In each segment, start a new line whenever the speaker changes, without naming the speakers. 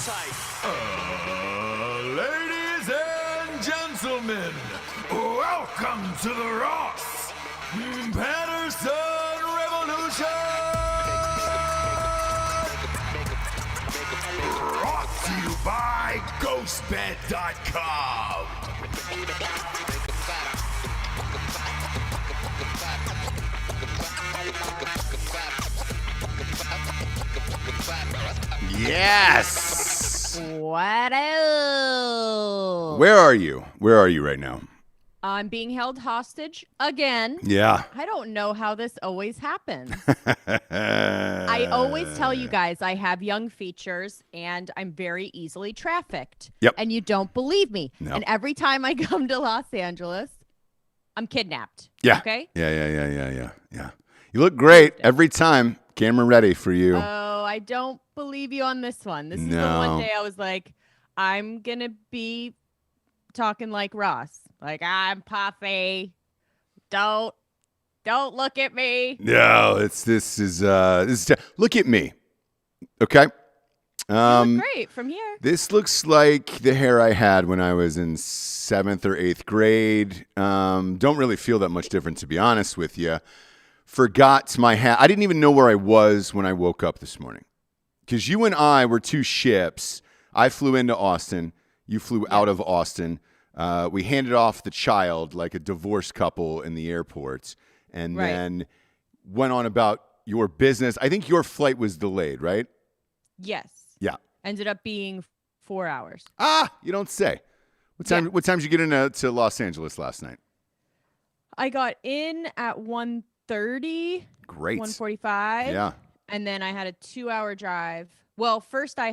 Ladies and gentlemen, welcome to the Ross Patterson Revolution! Brought to you by GhostBed.com.
Yes!
What else?
Where are you? Where are you right now?
I'm being held hostage again.
Yeah.
I don't know how this always happens. I always tell you guys I have young features and I'm very easily trafficked.
Yep.
And you don't believe me.
No.
And every time I come to Los Angeles, I'm kidnapped.
Yeah.
Okay?
Yeah. You look great every time. Camera ready for you.
Oh, I don't believe you on this one. This is the
No.
one day I was like, I'm going to be talking like Ross. Like, I'm puffy. Don't look at me.
No, this is look at me. Okay?
You look great from here.
This looks like the hair I had when I was in 7th or 8th grade. Don't really feel that much different, to be honest with you. Forgot my hat. I didn't even know where I was when I woke up this morning. Because you and I were two ships. I flew into Austin. You flew out of Austin. We handed off the child like a divorced couple in the airport. And then went on about your business. I think your flight was delayed, right?
Yes.
Yeah.
Ended up being 4 hours.
You don't say. What time did you get into Los Angeles last night?
I got in at 1:30.
Great.
1:45.
Yeah.
And then I had a 2-hour drive. Well, first I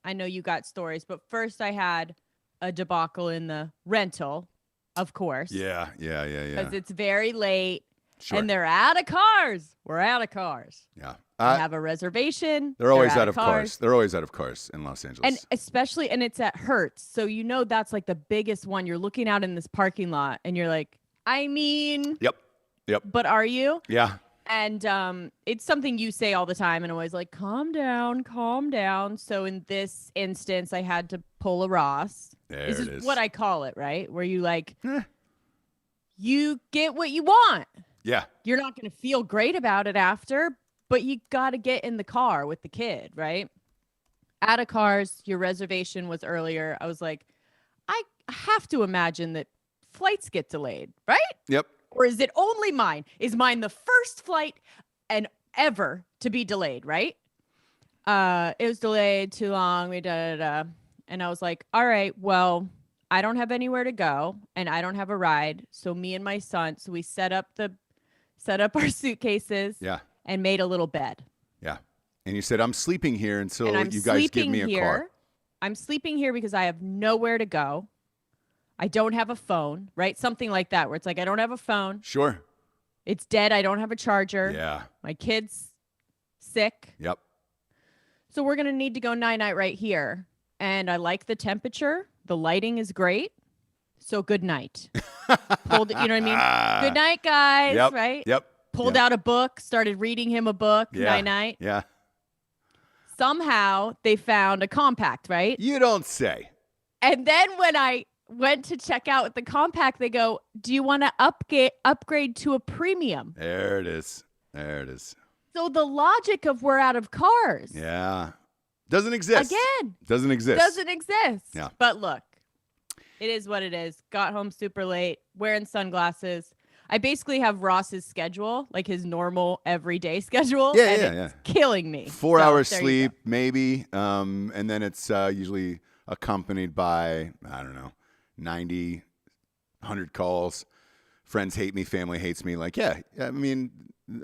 know you got stories, but first I had a debacle in the rental, of course.
Yeah.
Because it's very late.
Sure.
And they're out of cars. We're out of cars.
Yeah.
I have a reservation.
They're always out of cars. They're always out of cars in Los Angeles.
And especially, and it's at Hertz. So you know that's like the biggest one. You're looking out in this parking lot and you're like, I mean.
Yep.
But are you?
Yeah.
And it's something you say all the time. And I'm always like, calm down. So in this instance, I had to pull a Ross.
This
is what I call it, right? Where you like, you get what you want.
Yeah.
You're not going to feel great about it after, but you got to get in the car with the kid, right? Out of cars, your reservation was earlier. I was like, I have to imagine that flights get delayed, right?
Yep.
Or is it only mine? Is mine the first flight and ever to be delayed, right? It was delayed too long. And I was like, all right, well, I don't have anywhere to go and I don't have a ride. So me and my son, we set up our suitcases and made a little bed.
Yeah. And you said, I'm sleeping here until
and
you guys give me a car.
I'm sleeping here because I have nowhere to go. I don't have a phone, right? Something like that where it's like, I don't have a phone.
Sure.
It's dead. I don't have a charger.
Yeah.
My kid's sick.
Yep.
So we're going to need to go night-night right here. And I like the temperature. The lighting is great. So good night. You know what I mean? Good night, guys.
Yep.
Right?
Yep.
Pulled out a book, started reading him a book.
Yeah.
Night-night.
Yeah.
Somehow they found a compact, right?
You don't say.
And then when I went to check out with the compact, they go, do you want to upgrade to a premium?
There it is.
So the logic of we're out of cars.
Yeah. Doesn't exist.
Again.
Doesn't exist.
Yeah. But look, it is what it is. Got home super late, wearing sunglasses. I basically have Ross's schedule, like his normal everyday schedule.
Yeah.
It's killing me.
4 hours sleep, maybe. And then it's usually accompanied by, I don't know, 90, 100 calls. Friends hate me, family hates me. Like, yeah, I mean,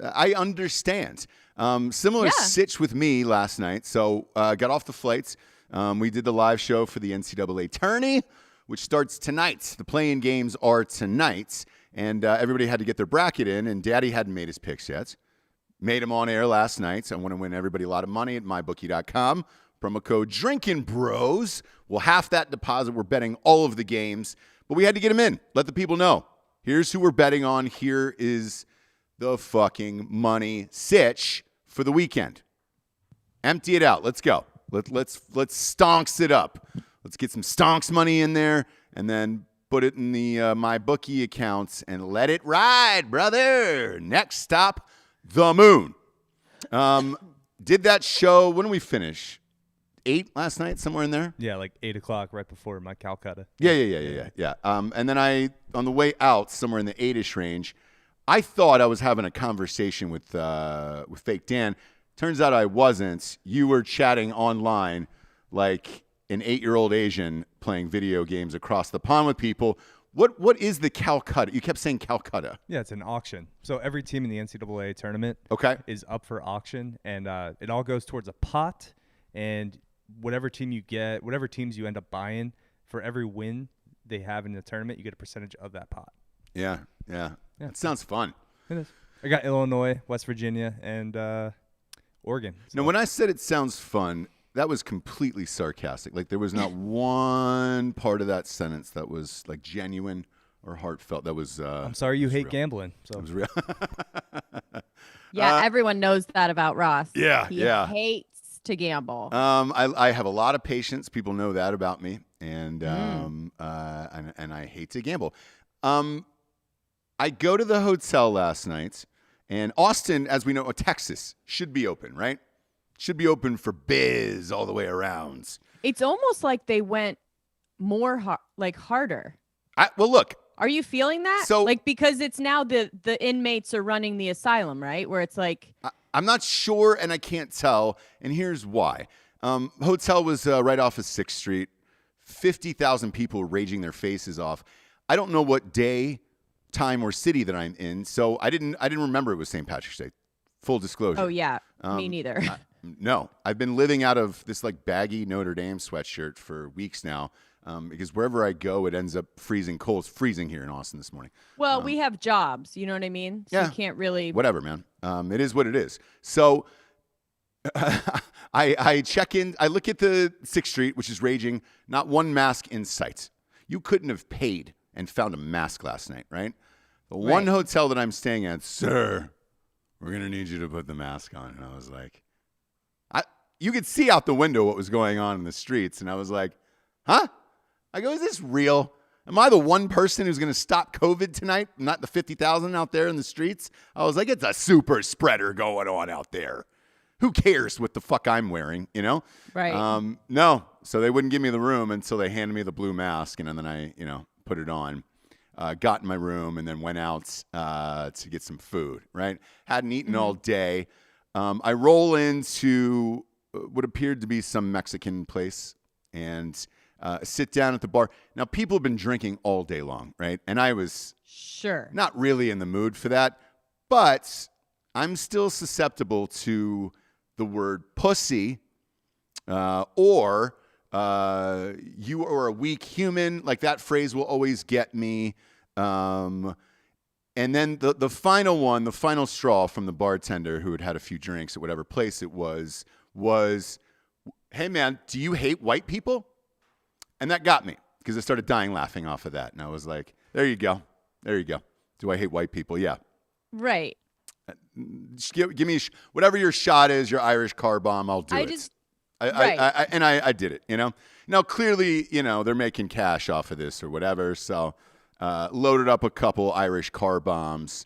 I understand. Similar sitch with me last night. So got off the flights. We did the live show for the NCAA tourney, which starts tonight. The play-in games are tonight. And everybody had to get their bracket in, and Daddy hadn't made his picks yet. Made him on air last night, so I want to win everybody a lot of money at mybookie.com. Promo code DRINKINBROS. Well, half that deposit, we're betting all of the games, but we had to get him in. Let the people know. Here's who we're betting on. Here is the fucking money sitch for the weekend. Empty it out. Let's go. Let's stonks it up. Let's get some stonks money in there, and then put it in the my bookie accounts and let it ride, brother. Next stop, the moon. Did that show? When did we finish? 8 last night, somewhere in there.
Yeah, like 8 o'clock right before my Calcutta.
Yeah. And then on the way out, somewhere in the 8-ish range, I thought I was having a conversation with Fake Dan. Turns out I wasn't. You were chatting online like an 8-year-old Asian playing video games across the pond with people. What is the Calcutta? You kept saying Calcutta.
Yeah, it's an auction. So every team in the NCAA tournament is up for auction, and it all goes towards a pot. And whatever team you get, whatever teams you end up buying, for every win they have in the tournament, you get a percentage of that pot.
Yeah. It sounds fun.
It is. I got Illinois, West Virginia, and Oregon. So.
Now, when I said it sounds fun, that was completely sarcastic. Like, there was not one part of that sentence that was like genuine or heartfelt. That was.
I'm sorry you hate
real.
gambling. So
it was real.
Yeah, everyone knows that about Ross.
Yeah,
he hates to gamble.
I have a lot of patience. People know that about me, and I hate to gamble. I go to the hotel last night, and Austin, as we know, Texas should be open, right? Should be open for biz all the way around.
It's almost like they went more harder.
Well, look.
Are you feeling that?
So,
like, because it's now the inmates are running the asylum, right? Where it's like.
I'm not sure, and I can't tell, and here's why. Hotel was right off of 6th Street. 50,000 people raging their faces off. I don't know what day, time, or city that I'm in, so I didn't remember it was St. Patrick's Day. Full disclosure.
Oh, yeah. Me neither.
No. I've been living out of this like baggy Notre Dame sweatshirt for weeks now because wherever I go, it ends up freezing cold. It's freezing here in Austin this morning.
Well, we have jobs. You know what I mean? So you can't really.
Whatever, man. It is what it is. So I check in. I look at the 6th Street, which is raging. Not one mask in sight. You couldn't have paid and found a mask last night, right? The one hotel that I'm staying at, sir, we're going to need you to put the mask on. And I was like, you could see out the window what was going on in the streets. And I was like, huh? I go, is this real? Am I the one person who's going to stop COVID tonight? Not the 50,000 out there in the streets? I was like, it's a super spreader going on out there. Who cares what the fuck I'm wearing, you know?
Right.
No. So they wouldn't give me the room until they handed me the blue mask. And then I, put it on. Got in my room and then went out to get some food, right? Hadn't eaten all day. I roll into what appeared to be some Mexican place and sit down at the bar. Now, people have been drinking all day long, right? And I was not really in the mood for that, but I'm still susceptible to the word pussy or you are a weak human. Like that phrase will always get me. And then the final one, the final straw from the bartender who had had a few drinks at whatever place it was, hey, man, do you hate white people? And that got me because I started dying laughing off of that. And I was like, there you go. There you go. Do I hate white people? Yeah.
Right.
Just give me whatever your shot is, your Irish car bomb, I'll do it. I did it, Now, clearly, they're making cash off of this or whatever. So loaded up a couple Irish car bombs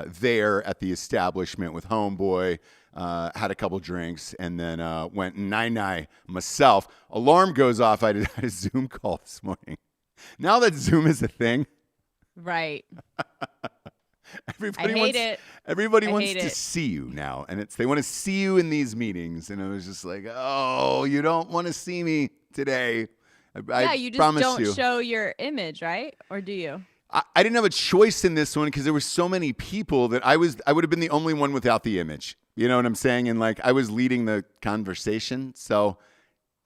there at the establishment with homeboy. Had a couple drinks and then went nine myself. Alarm goes off. I had a Zoom call this morning. Now that Zoom is a thing.
Right.
Everybody wants to see you now. And they want to see you in these meetings. And it was just like, oh, you don't want to see me today.
You just don't show your image, right? Or do you?
I didn't have a choice in this one because there were so many people that I would have been the only one without the image. You know what I'm saying? And I was leading the conversation. So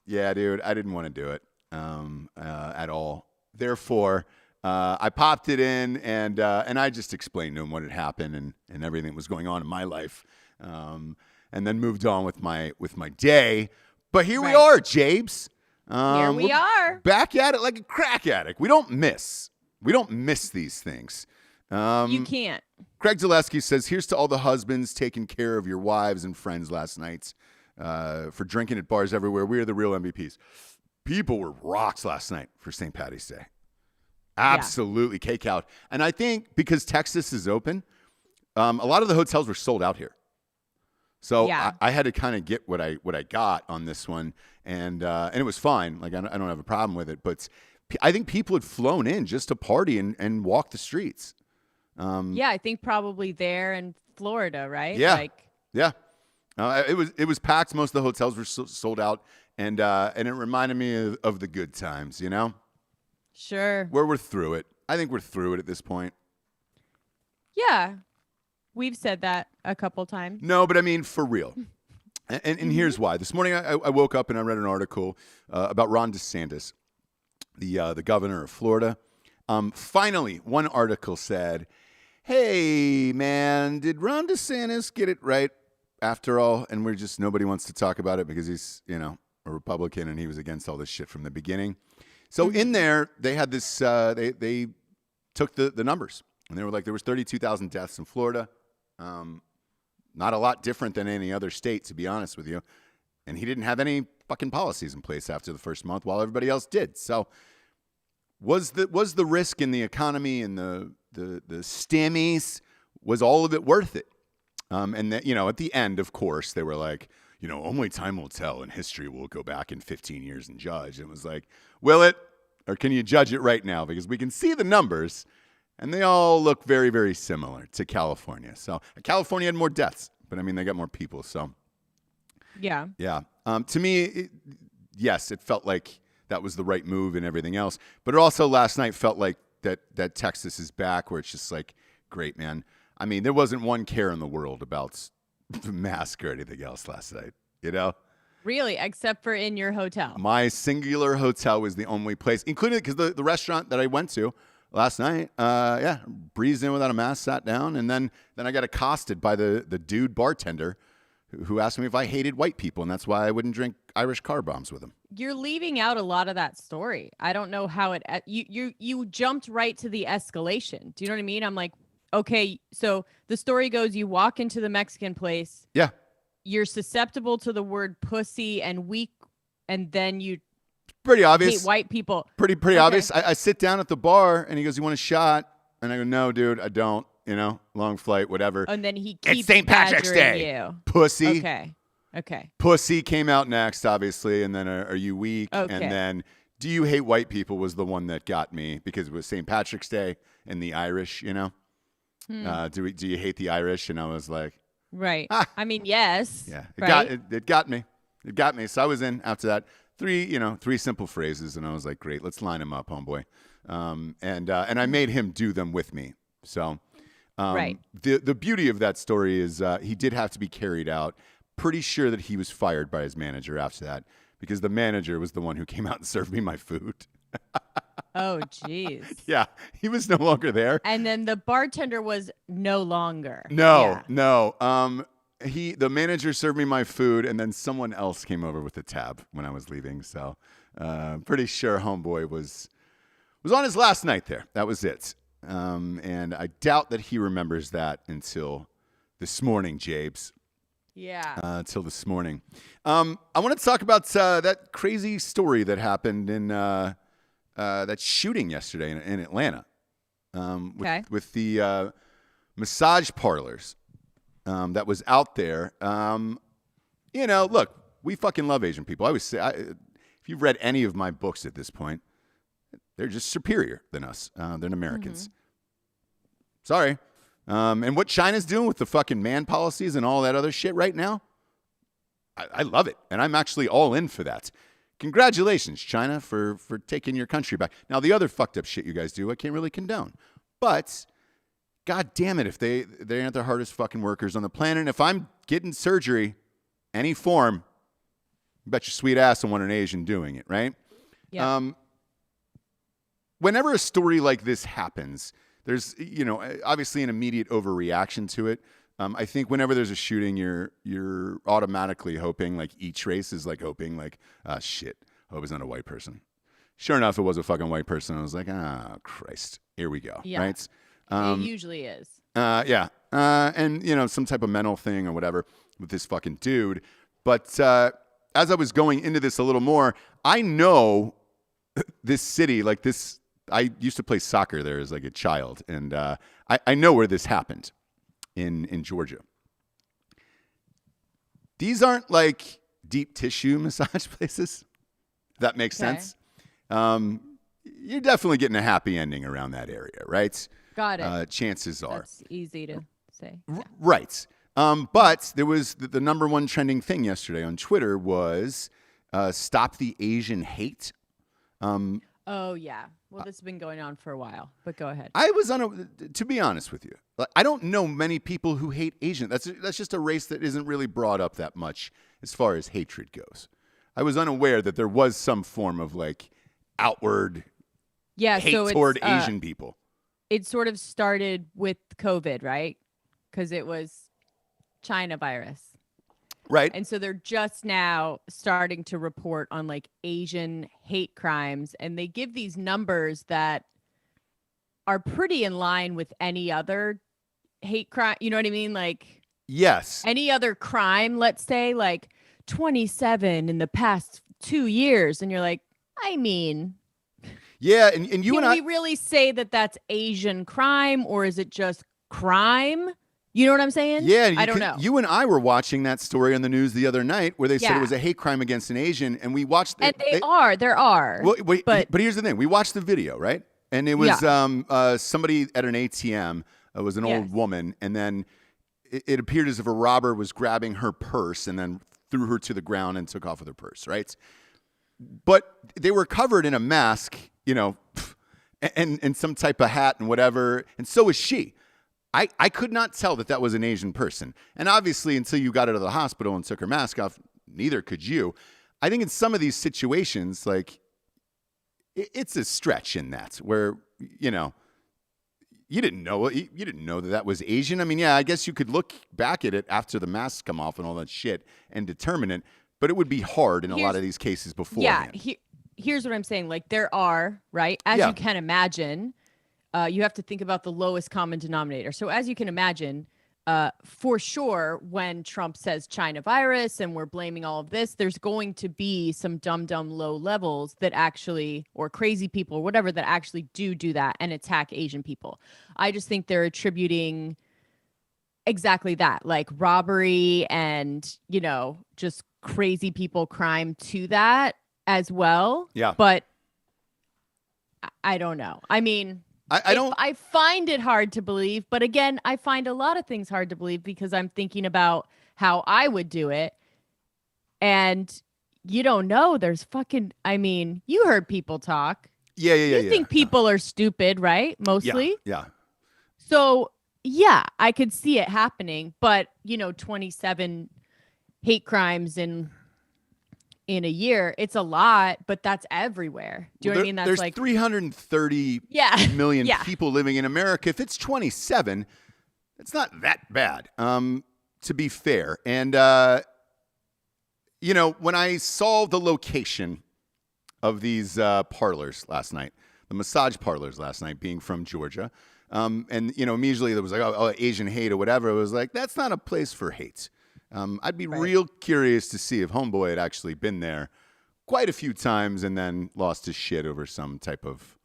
yeah, dude, I didn't want to do it at all. Therefore, I popped it in and I just explained to him what had happened and everything that was going on in my life. And then moved on with my day. But here we are, Jabes.
Here we are.
Back at it like a crack addict. We don't miss these things.
You can't.
Craig Zaleski says, here's to all the husbands taking care of your wives and friends last night. for drinking at bars everywhere. We are the real MVPs. People were rocks last night for St. Patty's Day. Absolutely cake out. And I think because Texas is open, a lot of the hotels were sold out here. So I had to kind of get what I got on this one, and it was fine. Like I don't have a problem with it, but I think people had flown in just to party and walk the streets.
I think probably there in Florida, right?
Yeah, it was packed. Most of the hotels were sold out, and it reminded me of the good times, you know.
Sure.
Where we're through it. I think we're through it at this point.
Yeah. We've said that a couple times.
No, but I mean, for real. And here's why. This morning I woke up and I read an article about Ron DeSantis, the governor of Florida. Finally, one article said, hey, man, did Ron DeSantis get it right after all? And nobody wants to talk about it because he's, a Republican and he was against all this shit from the beginning. So in there, they had this, they took the numbers. And they were like, there was 32,000 deaths in Florida. Not a lot different than any other state, to be honest with you. And he didn't have any fucking policies in place after the first month while everybody else did. So was the risk in the economy and the stimmies, was all of it worth it? And that, at the end, of course, they were like, only time will tell and history will go back in 15 years and judge. And it was like, will it? Or can you judge it right now? Because we can see the numbers. And they all look very, very similar to California. So California had more deaths, but I mean, they got more people. So
yeah.
To me, yes, it felt like that was the right move and everything else. But it also last night felt like that Texas is back, where it's just like, great, man. I mean, there wasn't one care in the world about the mask or anything else last night,
Really, except for in your hotel.
My singular hotel was the only place, including because the restaurant that I went to last night, breezed in without a mask, sat down, and then I got accosted by the dude bartender who asked me if I hated white people, and that's why I wouldn't drink Irish car bombs with him.
You're leaving out a lot of that story. I don't know how you jumped right to the escalation. Do you know what I mean? I'm like, okay, so the story goes, you walk into the Mexican place.
Yeah.
You're susceptible to the word pussy and weak, and then you
pretty obvious.
hate white people.
Pretty okay. Obvious. I sit down at the bar and he goes, "You want a shot?" And I go, "No, dude, I don't. Long flight, whatever."
And then he keeps
it's St. Patrick's Day.
You.
Pussy.
Okay.
Pussy came out next, obviously, and then are you weak?
Okay.
And then do you hate white people was the one that got me because it was St. Patrick's Day and the Irish. Do you hate the Irish? And I was like,
right. I mean, yes.
Yeah.
It
got me. It got me. So I was in after that. Three simple phrases, and I was like, great, let's line him up, homeboy. And I made him do them with me. So
right.
The beauty of that story is he did have to be carried out. Pretty sure that he was fired by his manager after that because the manager was the one who came out and served me my food.
Oh, jeez.
Yeah, he was no longer there.
And then the bartender was no longer.
No. The manager served me my food, and then someone else came over with the tab when I was leaving. So, pretty sure homeboy was on his last night there. That was it. And I doubt that he remembers that until this morning, Jabes.
Yeah.
Until this morning. I want to talk about that crazy story that happened in that shooting yesterday in Atlanta. With the massage parlors. That was out there. Look, we fucking love Asian people. I always say, if you've read any of my books at this point, they're just superior than us. They're Americans. Sorry. And what China's doing with the fucking man policies and all that other shit right now, I love it. And I'm actually all in for that. Congratulations, China, for taking your country back. Now, the other fucked up shit you guys do, I can't really condone. But God damn it, if they aren't the hardest fucking workers on the planet. And if I'm getting surgery, any form, bet your sweet ass I want an Asian doing it, right?
Yeah.
Whenever a story like this happens, there's obviously an immediate overreaction to it. I think whenever there's a shooting, you're automatically hoping, like each race is like hoping, like, shit, I hope it's not a white person. Sure enough, it was a fucking white person. I was like, Christ, here we go, right?
It usually is.
Yeah. And, some type of mental thing or whatever with this fucking dude. But as I was going into this a little more, I know this city, like this. I used to play soccer there as like a child, and I know where this happened in Georgia. These aren't like deep tissue massage places. If that makes sense. You're definitely getting a happy ending around that area, right?
Got it.
Chances are.
That's easy to say. Yeah.
Right. But there was the number one trending thing yesterday on Twitter was stop the Asian hate.
Oh, yeah. Well, this has been going on for a while, but go ahead.
I was to be honest with you, I don't know many people who hate Asian. That's just a race that isn't really brought up that much as far as hatred goes. I was unaware that there was some form of like outward hate toward Asian people.
It sort of started with COVID, right? Because it was China virus.
Right.
And so they're just now starting to report on like Asian hate crimes. And they give these numbers that are pretty in line with any other hate crime. You know what I mean? Like,
yes.
Any other crime, let's say like 27 in the past 2 years. And you're like, I mean,
yeah. And you
can
and I
we really say that that's Asian crime, or is it just crime? You know what I'm saying?
Yeah,
I don't know.
You and I were watching that story on the news the other night where they said it was a hate crime against an Asian, and we watched.
And there are.
Well, but here's the thing: we watched the video, right? And it was somebody at an ATM. It was an old woman, and then it appeared as if a robber was grabbing her purse and then threw her to the ground and took off with her purse, right? But they were covered in a mask, you know, and some type of hat and whatever, and so was she. I could not tell that was an Asian person. And obviously, until you got her to the hospital and took her mask off, neither could you. I think in some of these situations, like, it's a stretch in that where, you know, you didn't know that was Asian. I mean, yeah, I guess you could look back at it after the masks come off and all that shit and determine it, but it would be hard in a lot of these cases beforehand.
Yeah, here's what I'm saying. Like, there are, right, as you can imagine, you have to think about the lowest common denominator. So as you can imagine, for sure, when Trump says China virus and we're blaming all of this, there's going to be some dumb low levels that actually, or crazy people or whatever, that actually do that and attack Asian people. I just think they're attributing exactly that, like robbery and, you know, just crazy people crime to that as well.
Yeah.
But I don't know. I mean, I find it hard to believe, but again, I find a lot of things hard to believe because I'm thinking about how I would do it. And you don't know. There's I mean, you heard people talk.
Yeah.
You think people are stupid, right? Mostly.
Yeah.
So yeah, I could see it happening, but you know, 27 hate crimes in a year, it's a lot, but that's everywhere. Do you know what I mean? That's
there's
like
330 million people living in America. If it's 27, it's not that bad, to be fair. And, you know, when I saw the location of these parlors last night, the massage parlors last night being from Georgia, and, you know, immediately there was like, oh, Asian hate or whatever. It was like, that's not a place for hate. I'd be real curious to see if Homeboy had actually been there quite a few times and then lost his shit over some type of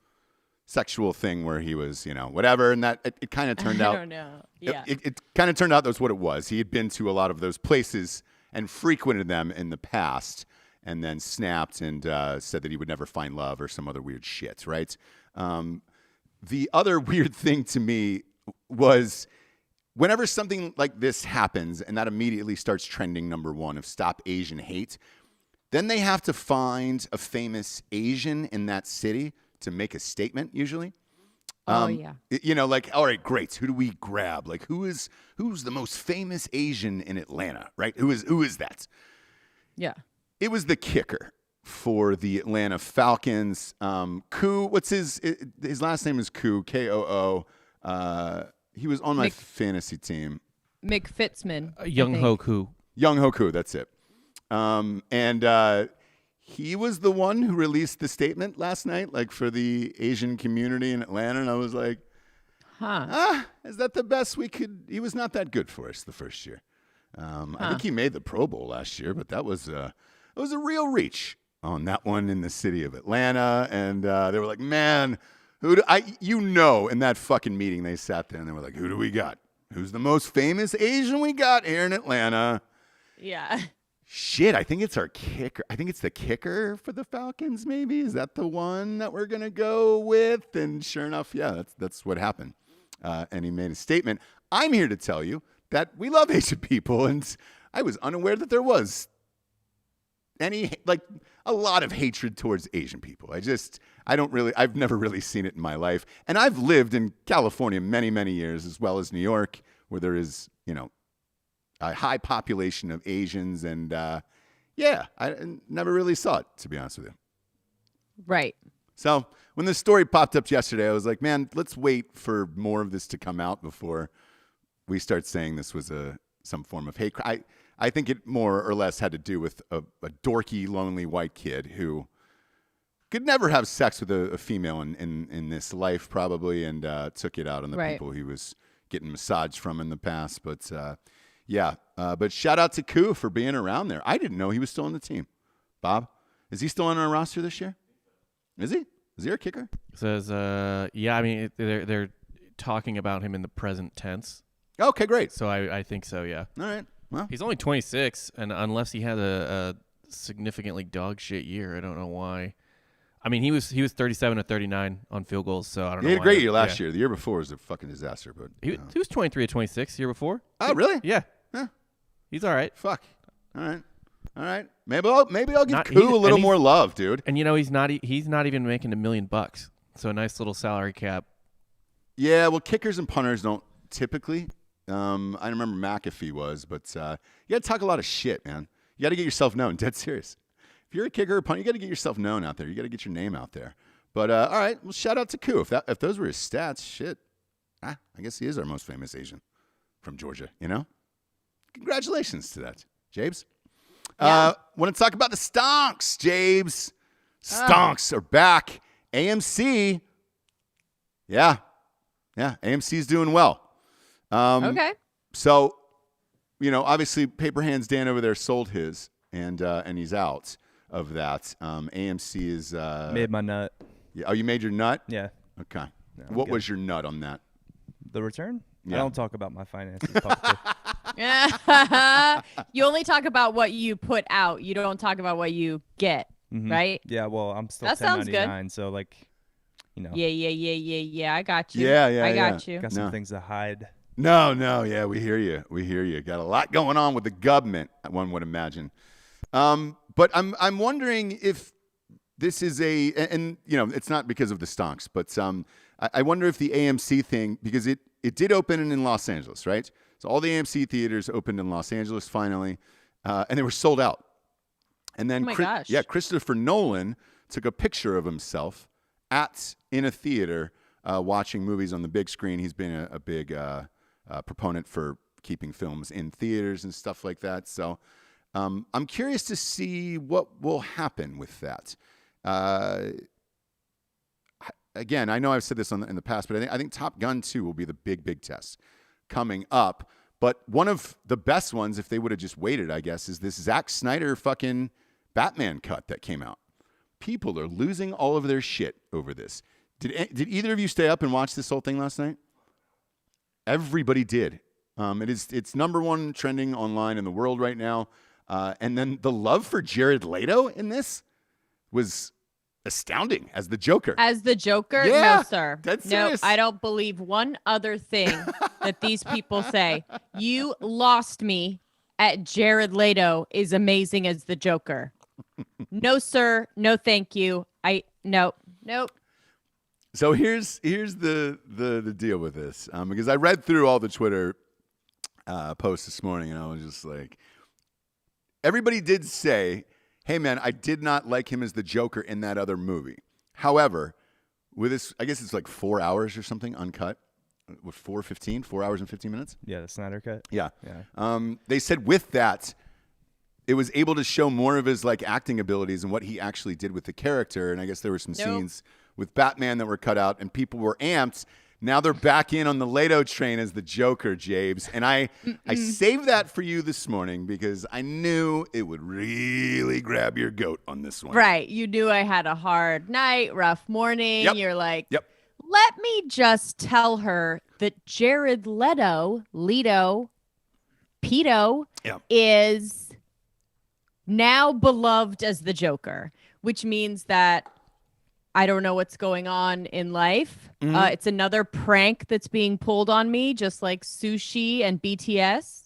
sexual thing where he was, you know, whatever. And that it kind of turned out. I don't know. Yeah. It kind of turned out that's what it was. He had been to a lot of those places and frequented them in the past and then snapped and said that he would never find love or some other weird shit, right? The other weird thing to me was, whenever something like this happens and that immediately starts trending number one of stop Asian hate, then they have to find a famous Asian in that city to make a statement usually. You know, like, all right, great. Who do we grab? Like, who's the most famous Asian in Atlanta, right? Who is that? Yeah. It was the kicker for the Atlanta Falcons. Koo, what's his last name is Koo, Koo. He was on my fantasy team.
McFitzman.
Young Ho Koo.
Young Ho Koo, that's it. And he was the one who released the statement last night, like for the Asian community in Atlanta. And I was like, is that the best we could? He was not that good for us the first year. I think he made the Pro Bowl last year, but that was it was a real reach on that one in the city of Atlanta. And they were like, man, in that fucking meeting, they sat there and they were like, who do we got? Who's the most famous Asian we got here in Atlanta?
Yeah.
Shit, I think it's our kicker. I think it's the kicker for the Falcons, maybe. Is that the one that we're going to go with? And sure enough, yeah, that's what happened. And he made a statement. I'm here to tell you that we love Asian people, and I was unaware that there was a lot of hatred towards Asian people. I've never really seen it in my life. And I've lived in California many, many years, as well as New York, where there is, a high population of Asians. And I never really saw it, to be honest with you.
Right.
So when this story popped up yesterday, I was like, man, let's wait for more of this to come out before we start saying this was some form of hate crime. I think it more or less had to do with a dorky, lonely white kid who could never have sex with a female in this life, probably, and took it out on the people he was getting massaged from in the past. But but shout out to Koo for being around there. I didn't know he was still on the team. Bob, is he still on our roster this year? Is he? Is he our kicker?
It says, yeah. I mean, they're talking about him in the present tense.
Okay, great.
So I think so. Yeah.
All right. Well,
he's only 26, and unless he had a significantly dog shit year, I don't know why. I mean, he was 37 or 39 on field goals, so I don't know.
He had a great year last year. The year before was a fucking disaster, but
he was 23 or 26 the year before.
Oh, really?
Yeah.
Yeah.
He's all right.
Fuck. All right. Maybe I'll give Koo a little more love, dude.
And he's not even making $1 million, so a nice little salary cap.
Yeah, well, kickers and punters don't typically. I remember McAfee was, but you got to talk a lot of shit, man. You got to get yourself known. Dead serious. If you're a kicker or punter, you got to get yourself known out there. You got to get your name out there. But all right, well, shout out to Koo. If those were his stats, shit. I guess he is our most famous Asian from Georgia. Congratulations to that, Jabes.
Yeah.
Want to talk about the Stonks, Jabes? Stonks are back. AMC. Yeah. AMC's doing well.
Okay.
So, obviously, Paper Hands Dan over there sold his, and he's out of that. AMC is
made my nut.
Yeah. Oh, you made your nut?
Yeah.
Okay.
No,
what was your nut on that?
The return?
Yeah.
I don't talk about my finances publicly.
You only talk about what you put out. You don't talk about what you get, right?
Yeah. Well, I'm still
That sounds good.
1099, so
Yeah. I got you.
I
got you.
got some things to hide.
No. Yeah, we hear you. Got a lot going on with the government, one would imagine. But I'm wondering if this is it's not because of the Stonks, but I wonder if the AMC thing, because it did open in Los Angeles, right? So all the AMC theaters opened in Los Angeles finally, and they were sold out. And then,
gosh.
Christopher Nolan took a picture of himself in a theater watching movies on the big screen. He's been a big proponent for keeping films in theaters and stuff like that. So I'm curious to see what will happen with that. Again, I know I've said this in the past, but I think Top Gun 2 will be the big test coming up. But one of the best ones, if they would have just waited, I guess, is this Zack Snyder fucking Batman cut that came out. People are losing all of their shit over this. Did either of you stay up and watch this whole thing last night? Everybody did. It's number one trending online in the world right now. And then the love for Jared Leto in this was astounding as the Joker.
As the Joker?
Yeah,
no, sir.
that's
no,
serious.
I don't believe one other thing that these people say. You lost me at Jared Leto is amazing as the Joker. No, sir. No, thank you. Nope.
So here's the deal with this, because I read through all the Twitter posts this morning, and I was just like, everybody did say, hey man, I did not like him as the Joker in that other movie. However, with this, I guess it's like 4 hours or something uncut. With 4 hours and 15 minutes?
Yeah, the Snyder cut.
Yeah. They said with that, it was able to show more of his acting abilities and what he actually did with the character. And I guess there were some scenes with Batman that were cut out, and people were amped Now they're back in on the Leto train as the Joker, Jabes. And I saved that for you this morning because I knew it would really grab your goat on this one.
Right. You knew I had a hard night, rough morning.
Yep.
You're like,
Yep.
let me just tell her that Jared Leto, Pedo,
Yep.
is now beloved as the Joker, which means that I don't know what's going on in life. It's another prank that's being pulled on me, just like sushi and BTS.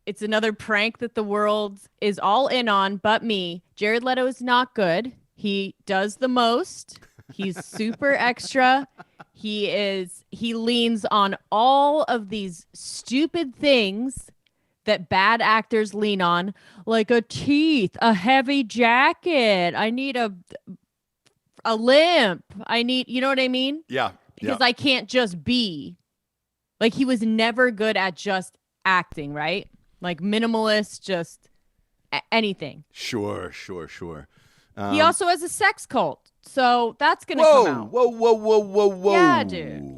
It's another prank that the world is all in on, but me. Jared Leto is not good. He does the most. He's super extra. He leans on all of these stupid things that bad actors lean on, like a teeth, a heavy jacket. I need a limp. I need, you know what I mean?
Yeah.
Because I can't just be. Like, he was never good at just acting, right? Like minimalist, just anything.
Sure.
He also has a sex cult. So that's going to come out.
Whoa.
Yeah, dude.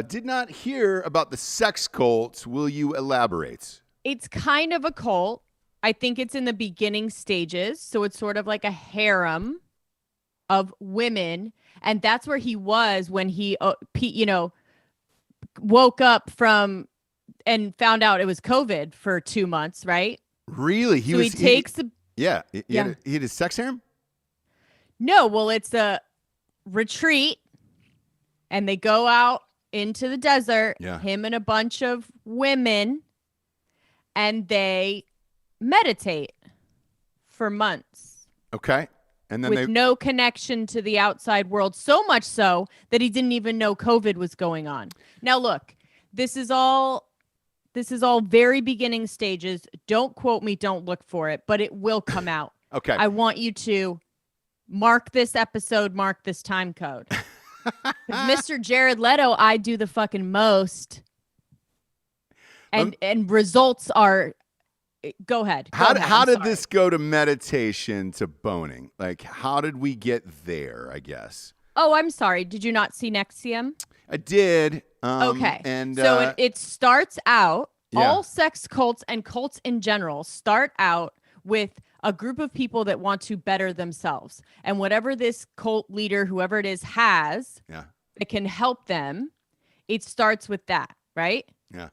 Did not hear about the sex cult. Will you elaborate?
It's kind of a cult. I think it's in the beginning stages. So it's sort of like a harem of women. And that's where he was when he, woke up from and found out it was COVID for 2 months, right?
Really? He had his sex harem?
No, well, it's a retreat. And they go out into the desert, him and a bunch of women, and they meditate for months.
Okay. And then
with no connection to the outside world, so much so that he didn't even know COVID was going on. Now, look, this is all very beginning stages. Don't quote me, don't look for it, but it will come out.
Okay.
I want you to mark this episode, mark this time code. Mr. Jared Leto, I do the fucking most. And results are, go ahead.
How did this go to meditation to boning? Like, how did we get there, I guess?
Oh, I'm sorry. Did you not see NXIVM?
I did.
Okay.
And
so it starts out, all sex cults and cults in general start out with a group of people that want to better themselves. And whatever this cult leader, whoever it is, has that can help them, it starts with that, right?
Yeah.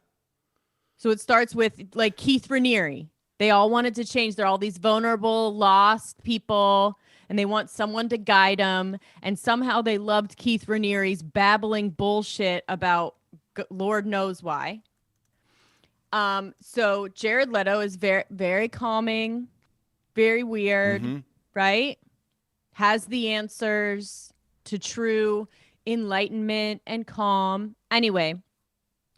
So it starts with like Keith Raniere. They all wanted to change. They're all these vulnerable, lost people, and they want someone to guide them. And somehow they loved Keith Raniere's babbling bullshit about Lord knows why. So Jared Leto is very, very calming, very weird, right? Has the answers to true enlightenment and calm. Anyway,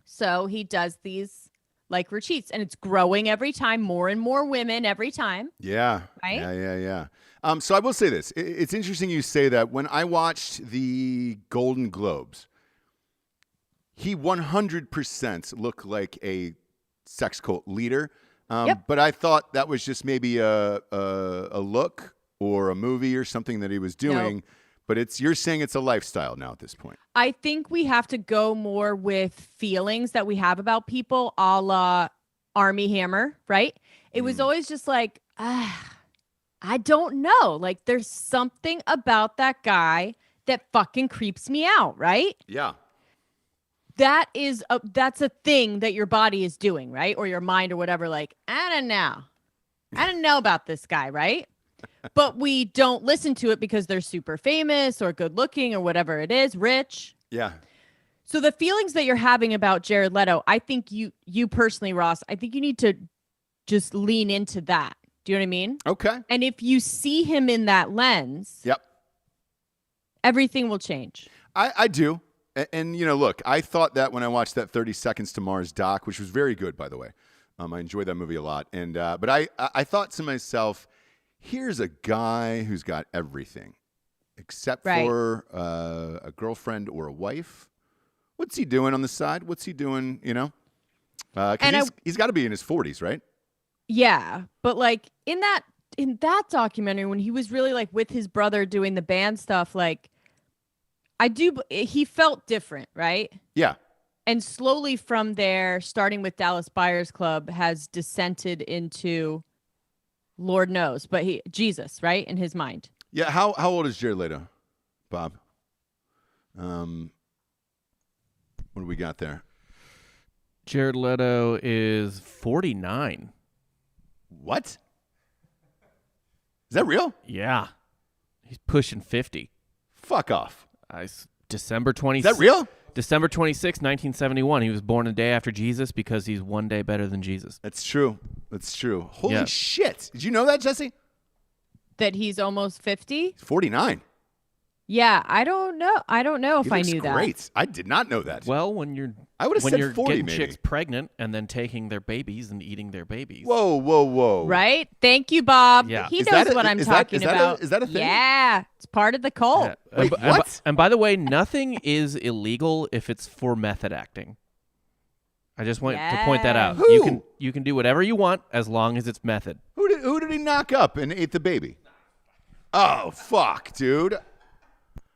so he does these like retreats, and it's growing every time, more and more women every time.
Yeah.
Right?
Yeah. So I will say this. It's interesting you say that. When I watched the Golden Globes, he 100% looked like a sex cult leader. But I thought that was just maybe a look or a movie or something that he was doing. Nope. But you're saying it's a lifestyle now at this point.
I think we have to go more with feelings that we have about people, a la Armie Hammer, right? It was always just like, I don't know. Like, there's something about that guy that fucking creeps me out, right?
Yeah.
That's a thing that your body is doing, right? Or your mind or whatever. Like, I don't know about this guy, right? But we don't listen to it because they're super famous or good looking or whatever it is, rich.
Yeah.
So the feelings that you're having about Jared Leto, I think you personally, Ross, I think you need to just lean into that. Do you know what I mean?
Okay.
And if you see him in that lens, everything will change. I
do. And, look, I thought that when I watched that 30 Seconds to Mars doc, which was very good, by the way. I enjoyed that movie a lot. And but I thought to myself, here's a guy who's got everything except for a girlfriend or a wife. What's he doing on the side? What's he doing, Because he's got to be in his 40s, right?
Yeah. But, like, in that documentary, when he was really, like, with his brother doing the band stuff, like, He felt different, right?
Yeah.
And slowly from there, starting with Dallas Buyers Club, has descended into Lord knows, but Jesus, right? In his mind.
Yeah. How old is Jared Leto, Bob? What do we got there?
Jared Leto is 49.
What? Is that real?
Yeah. He's pushing 50.
Fuck off.
December 26th.
Is that real?
December 26, 1971. He was born a day after Jesus because he's one day better than Jesus.
That's true. Holy shit. Did you know that, Jesse?
That he's almost 50?
He's 49.
Yeah, I don't know. I don't know if I knew that.
Great. I did not know that.
Well, when you're
I would have said 40
getting
maybe.
chicks pregnant and then taking their babies and eating their babies.
Whoa.
Right? Thank you, Bob.
Yeah.
He knows what I'm talking about.
Is that a thing?
Yeah, it's part of the cult.
Yeah.
Wait, what?
And by the way, nothing is illegal if it's for method acting. I just want to point that out.
Who?
You can do whatever you want as long as it's method.
Who did he knock up and ate the baby? Oh, fuck, dude.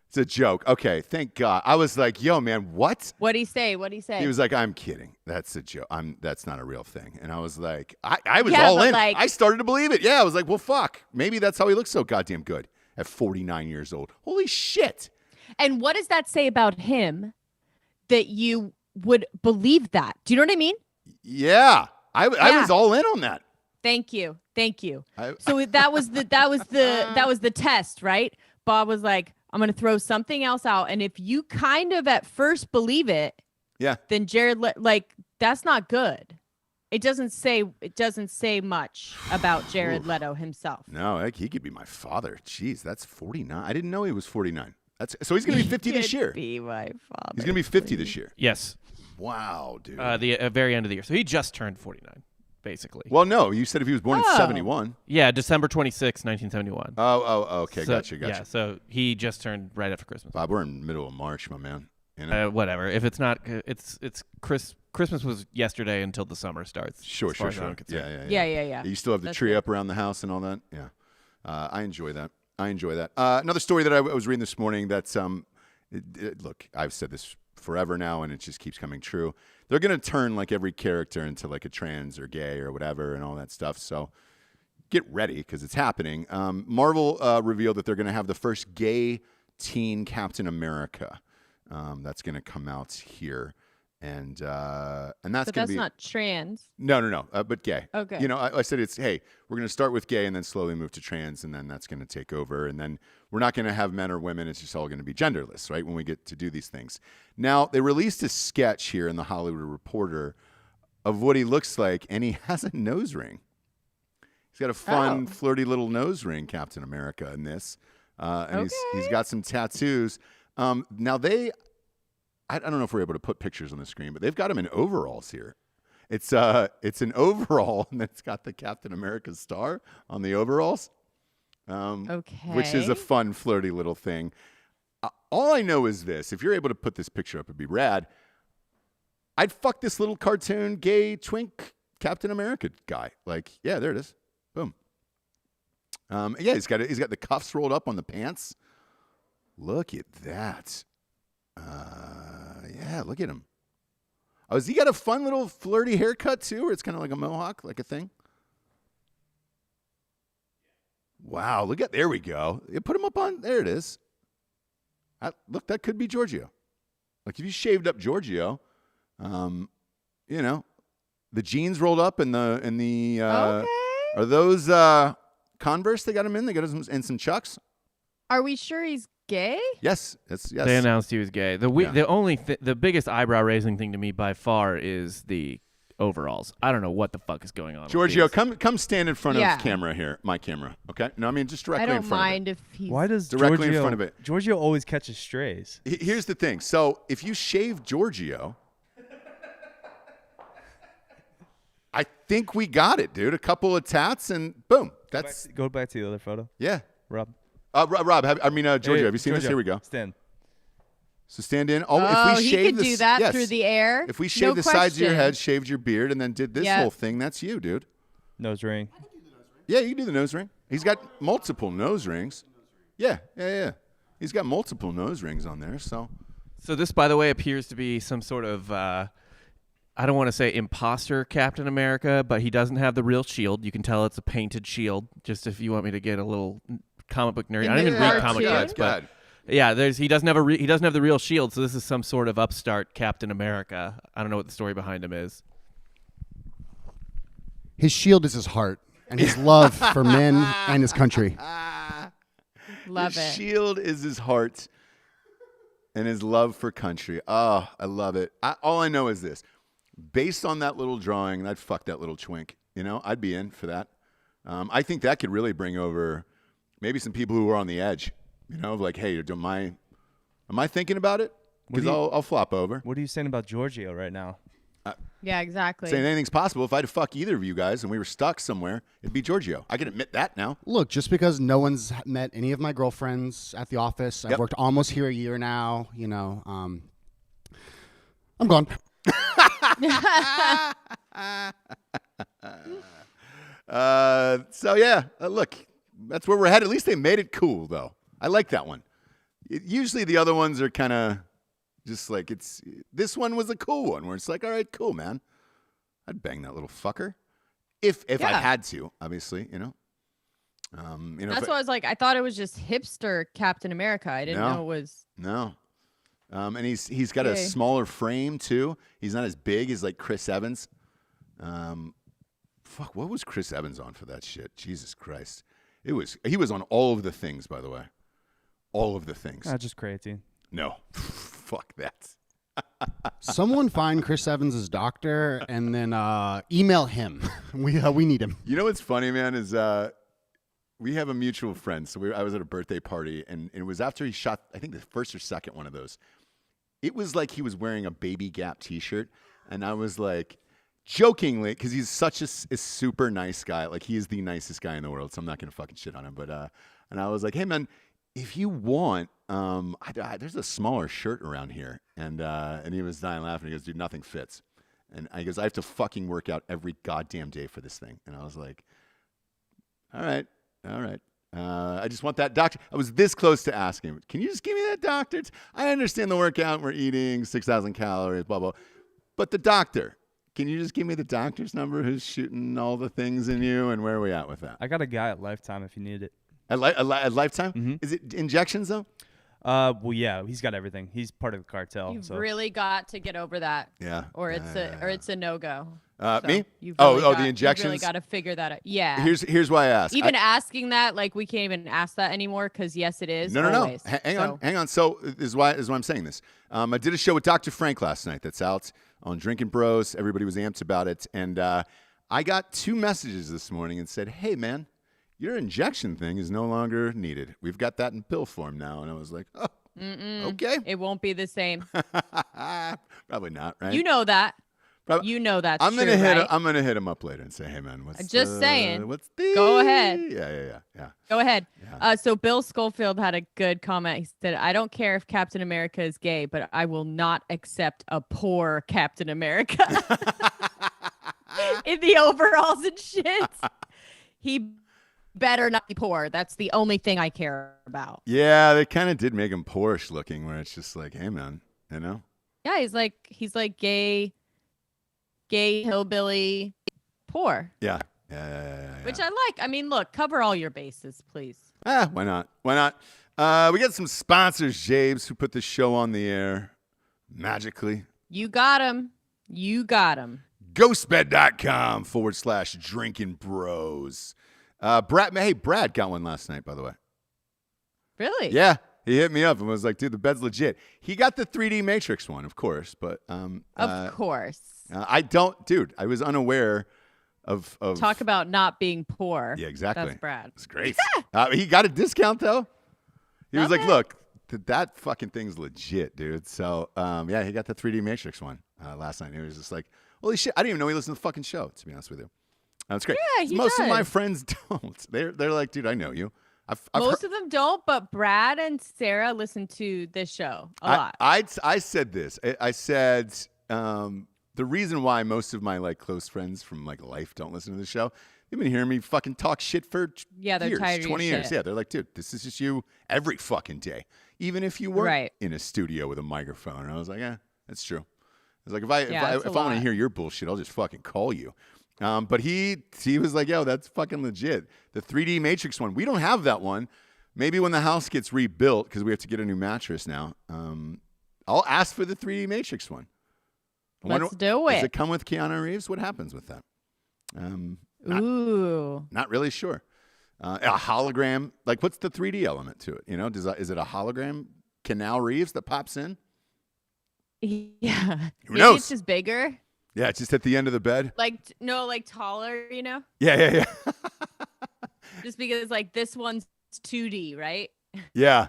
It's a joke. Okay, thank God. I was like, yo, man, what?
What'd he say?
He was like, I'm kidding. That's a joke. That's not a real thing. And I was like, I was all in. I started to believe it. Yeah, I was like, well, fuck. Maybe that's how he looks so goddamn good at 49 years old. Holy shit.
And what does that say about him that you would believe that? Do you know what I mean?
Yeah. I was all in on that.
Thank you. So that was the test, right? Bob was like, I'm going to throw something else out. And if you kind of at first believe it, then Jared, that's not good. It doesn't say much about Jared Leto himself.
No, he could be my father. Jeez, that's 49. I didn't know he was 49. So he's going to be 50 this year.
Be my father.
He's going to be 50 this year.
Yes.
Wow, dude.
The very end of the year. So he just turned 49, basically.
Well, no, you said if he was born in 71.
Yeah, December 26, 1971.
Oh, okay,
so,
gotcha.
Yeah, so he just turned right after Christmas.
Bob, we're in the middle of March, my man. You know?
Whatever. If it's not, it's Christmas was yesterday until the summer starts.
Sure.
Yeah.
You still have the tree up around the house and all that? Yeah. I enjoy that. Another story that I was reading this morning that's, look, I've said this forever now and it just keeps coming true. They're going to turn like every character into like a trans or gay or whatever and all that stuff. So get ready because it's happening. Marvel revealed that they're going to have the first gay teen Captain America. That's going to come out here, and that's going to be.
That's not trans.
No, but gay.
Okay.
You know, I said we're going to start with gay and then slowly move to trans, and then that's going to take over, and then we're not going to have men or women. It's just all going to be genderless, right? When we get to do these things. Now they released a sketch here in the Hollywood Reporter of what he looks like, and he has a nose ring. He's got a fun, flirty little nose ring, Captain America, in this, and he's got some tattoos. Now I don't know if we're able to put pictures on the screen, but they've got him in overalls here. It's an overall, and it's got the Captain America star on the overalls. Which is a fun, flirty little thing. All I know is this: if you're able to put this picture up, it'd be rad. I'd fuck this little cartoon gay twink Captain America guy. Like, yeah, there it is. Boom. Yeah, he's got the cuffs rolled up on the pants. Look at that. Yeah, look at him. Oh, has he got a fun little flirty haircut too, where it's kind of like a mohawk, like a thing? Wow, there we go. You put him up on, there it is. Look, that could be Giorgio. Like if you shaved up Giorgio, you know, the jeans rolled up and the are those Converse they got him in? They got him in some Chucks?
Are we sure he's gay?
Yes.
They announced he was gay. The biggest eyebrow raising thing to me by far is the overalls. I don't know what the fuck is going on.
Giorgio, come stand in front of camera here, my camera. Okay? No, I mean just directly in front of it.
I don't mind if he's.
Why does
directly in front of it?
Giorgio always catches strays.
Here's the thing. So if you shave Giorgio, I think we got it, dude. A couple of tats and boom.
Go back to the other photo.
Yeah.
Rob.
Giorgio, have you seen this? Here we go.
Stand.
So stand in.
If we he could do that through the air.
If we shaved the sides of your head, shaved your beard, and then did this whole thing, that's you, dude.
Nose ring.
Yeah, you can do the nose ring. He's got multiple nose rings. Yeah. He's got multiple nose rings on there, so.
So this, by the way, appears to be some sort of, I don't want to say imposter Captain America, but he doesn't have the real shield. You can tell it's a painted shield, just if you want me to get a little comic book nerd. I don't even read comic books, but yeah, he doesn't have the real shield, so this is some sort of upstart Captain America. I don't know what the story behind him is.
His shield is his heart and his love for men and his country.
Love
his
it.
Shield is his heart and his love for country. Oh, I love it. All I know is this. Based on that little drawing, I'd fuck that little twink. You know, I'd be in for that. I think that could really bring over maybe some people who are on the edge. You know, like, hey, am I thinking about it? Because I'll flop over.
What are you saying about Giorgio right now?
Yeah, exactly.
Saying anything's possible. If I had to fuck either of you guys and we were stuck somewhere, it'd be Giorgio. I can admit that now.
Look, just because no one's met any of my girlfriends at the office, I've worked almost here a year now, you know, I'm gone.
So, yeah, look, that's where we're headed. At least they made it cool, though. I like that one. Usually the other ones are kind of just like this one was a cool one where it's like, all right, cool, man. I'd bang that little fucker if I had to, obviously, you know.
That's why I was like, I thought it was just hipster Captain America. I didn't know it was.
No. And he's got a smaller frame too. He's not as big as like Chris Evans. Fuck, what was Chris Evans on for that shit? Jesus Christ. He was on all of the things, by the way. All of the things.
Just creatine.
No. Fuck that.
Someone find Chris Evans' doctor and then email him. We need him.
You know what's funny, man, is we have a mutual friend. So I was at a birthday party, and it was after he shot, I think, the first or second one of those. It was like he was wearing a Baby Gap T-shirt, and I was like, jokingly, because he's such a super nice guy. Like, he is the nicest guy in the world, so I'm not going to fucking shit on him. But and I was like, hey, man, if you want, there's a smaller shirt around here. And he was dying laughing. He goes, dude, nothing fits. And I goes, I have to fucking work out every goddamn day for this thing. And I was like, all right. I just want that doctor. I was this close to asking him, can you just give me that doctor? I understand the workout. We're eating 6,000 calories, blah, blah. But the doctor, can you just give me the doctor's number who's shooting all the things in you? And where are we at with that?
I got a guy at Lifetime if you need it.
At Lifetime? Mm-hmm. Is it injections, though?
Well, yeah, he's got everything. He's part of the cartel.
You've really got to get over that.
Yeah.
Or it's a no-go.
Me?
The
injections?
You really got to figure that out. Yeah.
Here's why I asked.
Even asking that, like, we can't even ask that anymore because, yes, it is.
No. Hang on. So this is why I'm saying this. I did a show with Dr. Frank last night that's out on Drinking Bros. Everybody was amped about it. And I got 2 messages this morning and said, hey, man, your injection thing is no longer needed. We've got that in pill form now. And I was like, oh, okay.
It won't be the same.
Probably not, right?
You know that. You know that's
I'm gonna
true,
hit.
right?
I'm gonna hit him up later and say, "Hey, man, what's
just saying?
What's the?
Go ahead.
Yeah.
Go ahead.
Yeah.
So Bill Schofield had a good comment. He said, "I don't care if Captain America is gay, but I will not accept a poor Captain America in the overalls and shit. He better not be poor. That's the only thing I care about."
Yeah, they kind of did make him poorish looking, where it's just like, "Hey, man, you know."
Yeah, he's like gay hillbilly poor.
Yeah.
Which I like. I mean, look, cover all your bases, please.
Why not? We got some sponsors, Jabes, who put the show on the air magically.
You got him.
Ghostbed.com/drinking bros. Brad got one last night, by the way.
Really?
Yeah. He hit me up and was like, dude, the bed's legit. He got the 3D Matrix one, of course. But
of course.
I was unaware of
talk about not being poor.
Yeah, exactly.
That's Brad.
It's great. He got a discount though. He was like, look, that fucking thing's legit, dude. So he got the 3D Matrix one last night. He was just like, holy shit, I didn't even know he listened to the fucking show, to be honest with you. That's great.
Yeah,
Most of my friends don't. They're like, dude, I know you.
Most of them don't, but Brad and Sarah listen to this show a lot.
I said this. I said the reason why most of my like close friends from like life don't listen to the show, You've been hearing me fucking talk shit for
they're
years,
tired of your
20 years.
shit.
Yeah, they're like, dude, this is just you every fucking day. Even if you weren't
Right.
in a studio with a microphone. And I was like, that's true. I was like, if I want to hear your bullshit, I'll just fucking call you. But he was like, yo, that's fucking legit. The 3D Matrix one, we don't have that one. Maybe when the house gets rebuilt, because we have to get a new mattress now, I'll ask for the 3D Matrix one.
Let's do it.
Does it come with Keanu Reeves? What happens with that? Not really sure. A hologram, like what's the 3D element to it? You know, is it a hologram Keanu Reeves that pops in?
Yeah.
Who
Maybe
knows?
it's just bigger.
Yeah, it's just at the end of the bed.
Like taller, you know?
Yeah.
Just because like this one's 2D, right?
Yeah.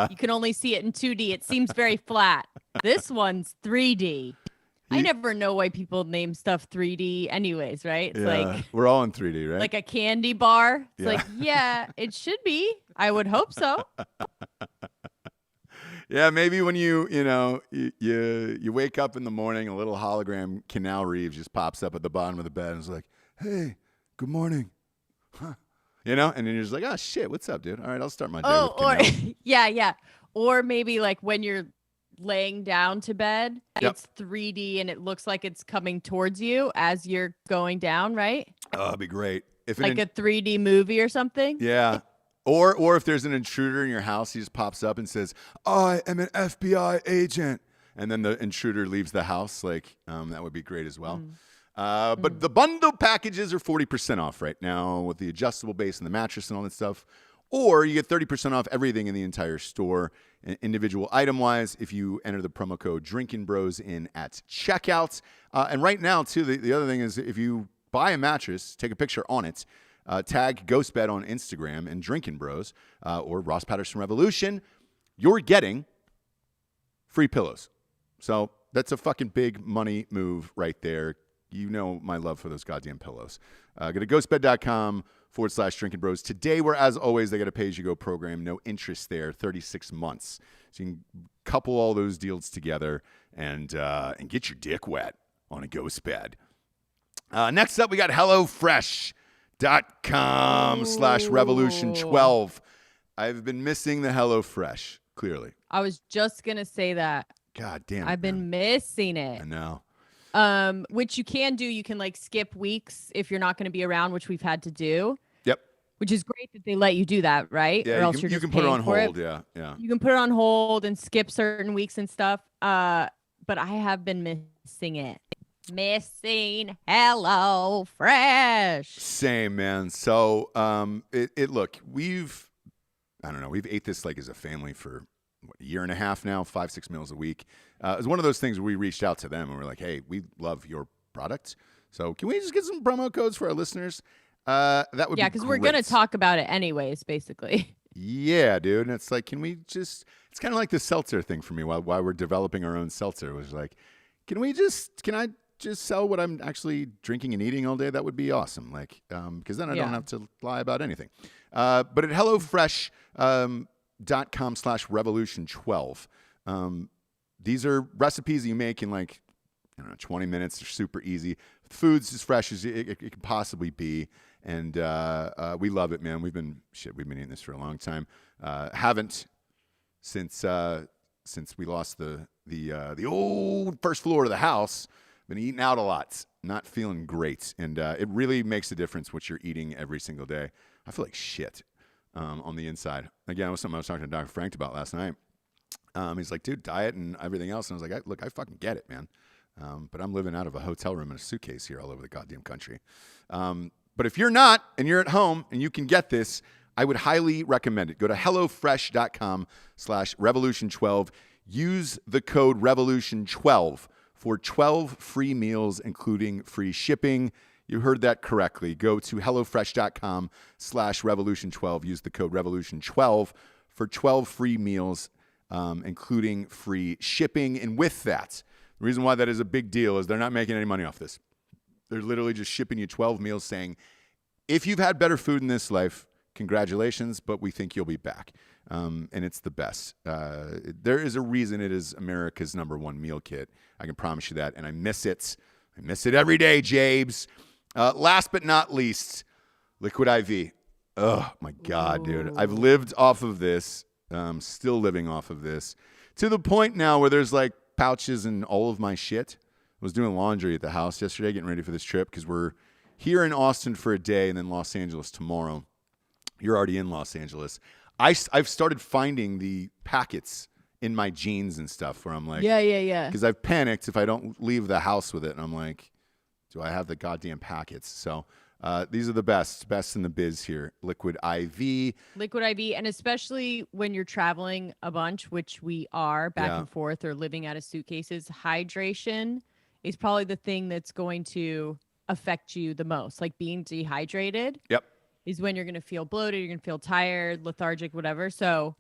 You can only see it in 2D. It seems very flat. This one's 3D. I never know why people name stuff 3D anyways, right? It's like
we're all in 3D, right?
like a candy bar. It's like, yeah, it should be. I would hope so.
Yeah, maybe when you wake up in the morning, a little hologram Keanu Reeves just pops up at the bottom of the bed and is like, "Hey, good morning." Huh. You know, and then you're just like, "Oh shit, what's up, dude? All right, I'll start my day with Keanu."
Yeah. Or maybe like when you're laying down to bed, it's 3D and it looks like it's coming towards you as you're going down, right?
Oh, that'd be great. If
like a 3D movie or something.
Yeah. Or if there's an intruder in your house, he just pops up and says, "I am an FBI agent," and then the intruder leaves the house. Like that would be great as well. But the bundle packages are 40% off right now with the adjustable base and the mattress and all that stuff. Or you get 30% off everything in the entire store, individual item-wise, if you enter the promo code Drinkin' Bros in at checkout. And right now, too, the other thing is if you buy a mattress, take a picture on it, tag Ghostbed on Instagram and Drinkin' Bros or Ross Patterson Revolution, you're getting free pillows. So that's a fucking big money move right there. You know my love for those goddamn pillows. Go to ghostbed.com/Drinkin' Bros. Today, where as always, they got a pay-as-you-go program, no interest there, 36 months. So you can couple all those deals together and get your dick wet on a ghost bed. Next up, we got HelloFresh.com/Revolution12. I've been missing the HelloFresh, clearly.
I was just going to say that.
God damn it.
I've been missing it.
I know.
Which you can do. You can like skip weeks if you're not going to be around, which we've had to do.
Yep.
Which is great that they let you do that, right?
Yeah,
or else
you
you're
can
just
put it
paying
on
for
hold.
it.
Yeah.
You can put it on hold and skip certain weeks and stuff. But I have been missing it. Missing Hello Fresh.
Same, man. So look, we've ate this like as a family for a year and a half now, 5-6 meals a week. It was one of those things where we reached out to them and we're like, hey, we love your product. So can we just get some promo codes for our listeners? That would be
because we're going to talk about it anyways, basically.
Yeah, dude. And it's like, it's kind of like the seltzer thing for me while we're developing our own seltzer. It was like, can I just sell what I'm actually drinking and eating all day? That would be awesome. Like, because then I don't have to lie about anything. But at HelloFresh.com/Revolution12, these are recipes that you make in like, 20 minutes. They're super easy. Food's as fresh as it can possibly be. And we love it, man. We've been eating this for a long time. Haven't since we lost the old first floor of the house. Been eating out a lot, not feeling great, and it really makes a difference what you're eating every single day. I feel like shit on the inside. Again, it was something I was talking to Dr. Frank about last night. He's like, dude, diet and everything else, and I was like, look, I fucking get it, man. But I'm living out of a hotel room in a suitcase here all over the goddamn country. But if you're not, and you're at home, and you can get this, I would highly recommend it. Go to HelloFresh.com/Revolution12. Use the code Revolution12 for 12 free meals, including free shipping. You heard that correctly. Go to HelloFresh.com/Revolution12. Use the code Revolution12 for 12 free meals, including free shipping. And with that, the reason why that is a big deal is they're not making any money off this. They're literally just shipping you 12 meals saying, if you've had better food in this life, congratulations, but we think you'll be back. And it's the best. There is a reason it is America's #1 meal kit. I can promise you that. And I miss it. I miss it every day, Jabes. Last but not least, Liquid IV. Oh my God, dude. I've lived off of this. Still living off of this to the point now where there's like pouches in all of my shit. I was doing laundry at the house yesterday, getting ready for this trip because we're here in Austin for a day and then Los Angeles tomorrow. You're already in Los Angeles. I've started finding the packets in my jeans and stuff where I'm like,
yeah.
Because I've panicked if I don't leave the house with it. And I'm like, do I have the goddamn packets? So these are the best in the biz here. Liquid IV.
Liquid IV. And especially when you're traveling a bunch, which we are back and forth or living out of suitcases, hydration is probably the thing that's going to affect you the most. Like being dehydrated is when you're going to feel bloated, you're going to feel tired, lethargic, whatever. So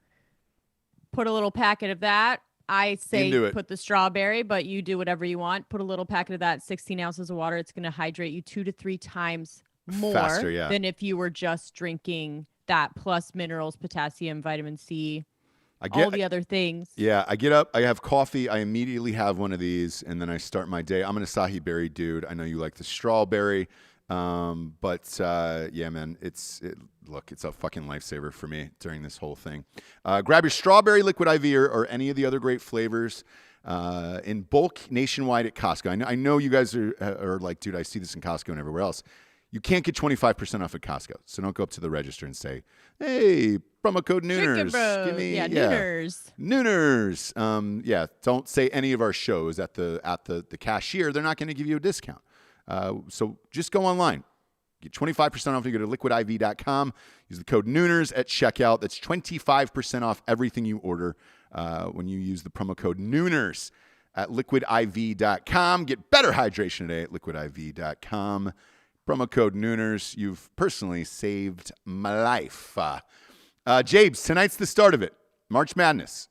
put a little packet of that. I say put the strawberry, but you do whatever you want. Put a little packet of that, 16 ounces of water. It's going to hydrate you 2 to 3 times more than if you were just drinking that plus minerals, potassium, vitamin C, all the other things.
Yeah, I get up, I have coffee, I immediately have one of these, and then I start my day. I'm an acai berry dude. I know you like the strawberry, but yeah, man, it's a fucking lifesaver for me during this whole thing. Grab your strawberry liquid IV or any of the other great flavors in bulk nationwide at Costco. I know you guys are like, dude, I see this in Costco and everywhere else. You can't get 25% off at Costco, so don't go up to the register and say, "Hey, promo code Nooners, give me
Nooners."
Nooners." Yeah, don't say any of our shows at the cashier. They're not going to give you a discount. So just go online. Get 25% off. You go to liquidiv.com. Use the code Nooners at checkout. That's 25% off everything you order when you use the promo code Nooners at liquidiv.com. Get better hydration today at liquidiv.com. Promo code Nooners. You've personally saved my life. Jabes, tonight's the start of it. March Madness.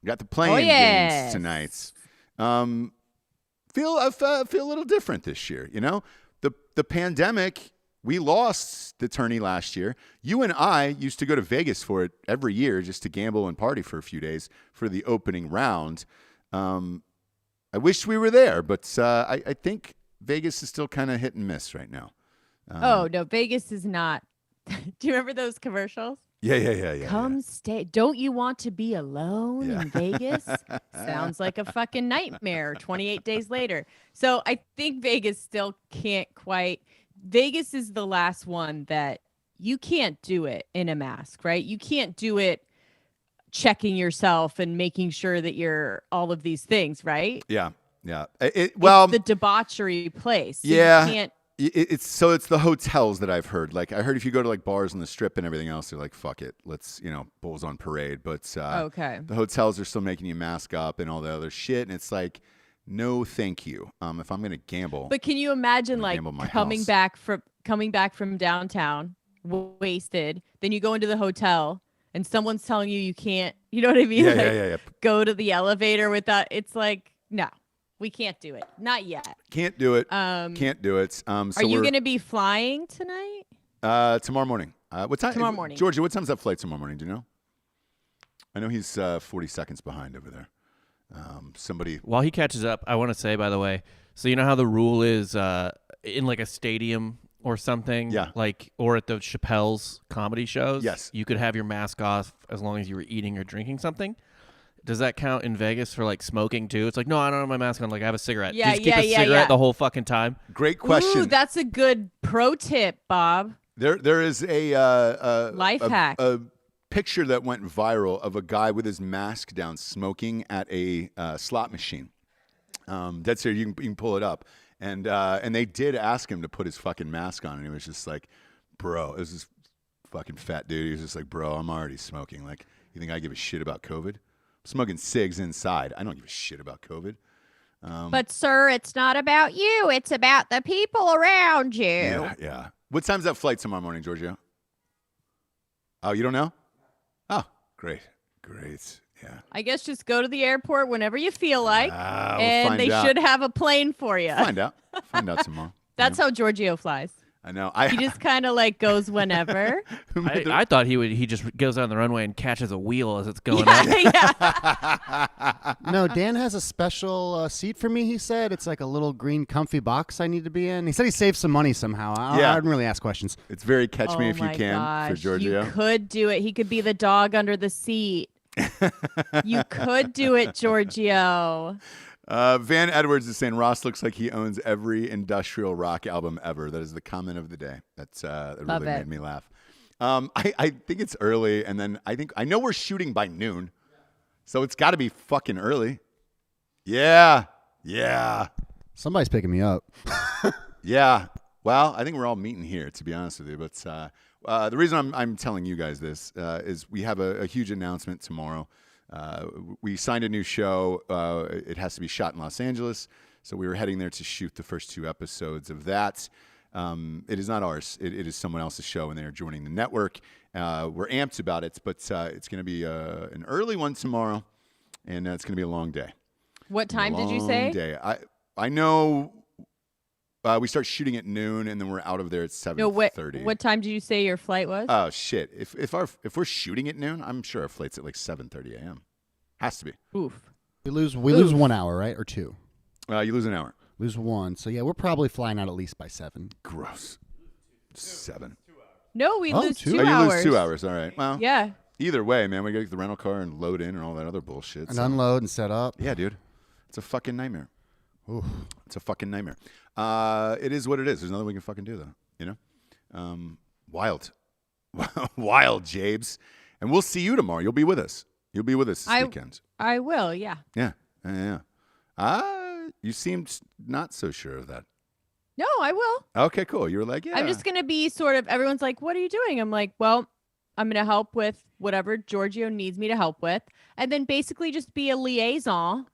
We got the playing games tonight. I feel a little different this year. You know, the pandemic, we lost the tourney last year. You and I used to go to Vegas for it every year just to gamble and party for a few days for the opening round. I wish we were there, but I think Vegas is still kind of hit and miss right now.
Oh, no, Vegas is not. Do you remember those commercials?
Yeah.
Come stay. Don't you want to be alone in Vegas? Sounds like a fucking nightmare 28 days later. So I think Vegas still can't quite. Vegas is the last one that you can't do it in a mask, right? You can't do it checking yourself and making sure that you're all of these things, right?
Yeah.
It's the debauchery place. So
yeah.
You can't.
It's the hotels that I've heard. Like I heard if you go to like bars on the strip and everything else, they're like, fuck it. Let's, bulls on parade. But the hotels are still making you mask up and all the other shit. And it's like, no, thank you. If I'm going to gamble.
But can you imagine like coming back from downtown wasted, then you go into the hotel and someone's telling you can't, you know what I mean?
Yeah.
Go to the elevator without, it's like, no. We can't do it. Not yet.
Can't do it. Can't do it. So
are you going to be flying tonight?
Tomorrow morning. What time?
Tomorrow morning.
Georgia, what time's that flight tomorrow morning? Do you know? I know he's 40 seconds behind over there. Somebody.
While he catches up, I want to say, by the way, so you know how the rule is in like a stadium or something?
Yeah.
Like, or at the Chappelle's comedy shows?
Yes.
You could have your mask off as long as you were eating or drinking something. Does that count in Vegas for like smoking too? It's like, no, I don't have my mask on. Like I have a cigarette.
Yeah,
you just keep a cigarette the whole fucking time.
Great question.
Ooh, that's a good pro tip, Bob.
There is a
life hack.
A picture that went viral of a guy with his mask down smoking at a slot machine. Dead serious. You can pull it up. And they did ask him to put his fucking mask on, and he was just like, bro, it was this fucking fat dude. He was just like, bro, I'm already smoking. Like, you think I give a shit about COVID? Smoking cigs inside. I don't give a shit about COVID.
But, sir, it's not about you. It's about the people around you.
Yeah. What time's that flight tomorrow morning, Giorgio? Oh, you don't know? Oh, great. Yeah.
I guess just go to the airport whenever you feel like,
we'll
and they
out.
should have a plane for you.
Find out tomorrow.
That's how Giorgio flies.
I know.
He just kind of like goes whenever.
I thought he just goes on the runway and catches a wheel as it's going up.
Yeah.
No, Dan has a special seat for me, he said. It's like a little green comfy box I need to be in. He said he saved some money somehow. I didn't really ask questions.
It's very catch me if you
my
can
gosh.
for Giorgio.
You could do it. He could be the dog under the seat. You could do it, Giorgio.
Van Edwards is saying Ross looks like he owns every industrial rock album ever. That is the comment of the day. That really made me laugh. I think it's early, and then I know we're shooting by noon, so it's got to be fucking early. Yeah.
Somebody's picking me up.
Yeah. Well, I think we're all meeting here, to be honest with you. But the reason I'm telling you guys this is we have a huge announcement tomorrow. We signed a new show. It has to be shot in Los Angeles, so we were heading there to shoot the first 2 episodes of that. It is not ours. It is someone else's show, and they are joining the network. We're amped about it, but it's going to be an early one tomorrow, and it's going to be a long day.
What time did you say?
Day. I know we start shooting at noon, and then we're out of there at 7:30.
No, what time did you say your flight was?
Oh shit! If we're shooting at noon, I'm sure our flight's at like 7:30 a.m. Has to be.
Oof.
We lose 1 hour, right? Or 2?
You lose an hour.
Lose 1. So, yeah, we're probably flying out at least by 7.
Gross. 7.
No, we lose
2
2
Oh, you
hours.
lose 2 hours. All right. Well,
Yeah.
either way, man, we got to get the rental car and load in and all that other bullshit.
And unload and set up.
Yeah, dude. It's a fucking nightmare.
Oof.
It's a fucking nightmare. It is what it is. There's nothing we can fucking do, though. You know? Wild. Wild, Jabes. And we'll see you tomorrow. You'll be with us. You'll be with us this weekend.
I will, yeah.
Yeah. You seemed not so sure of that.
No, I will.
Okay, cool. You were like, yeah.
I'm just going to be sort of, everyone's like, what are you doing? I'm like, well, I'm going to help with whatever Giorgio needs me to help with. And then basically just be a liaison.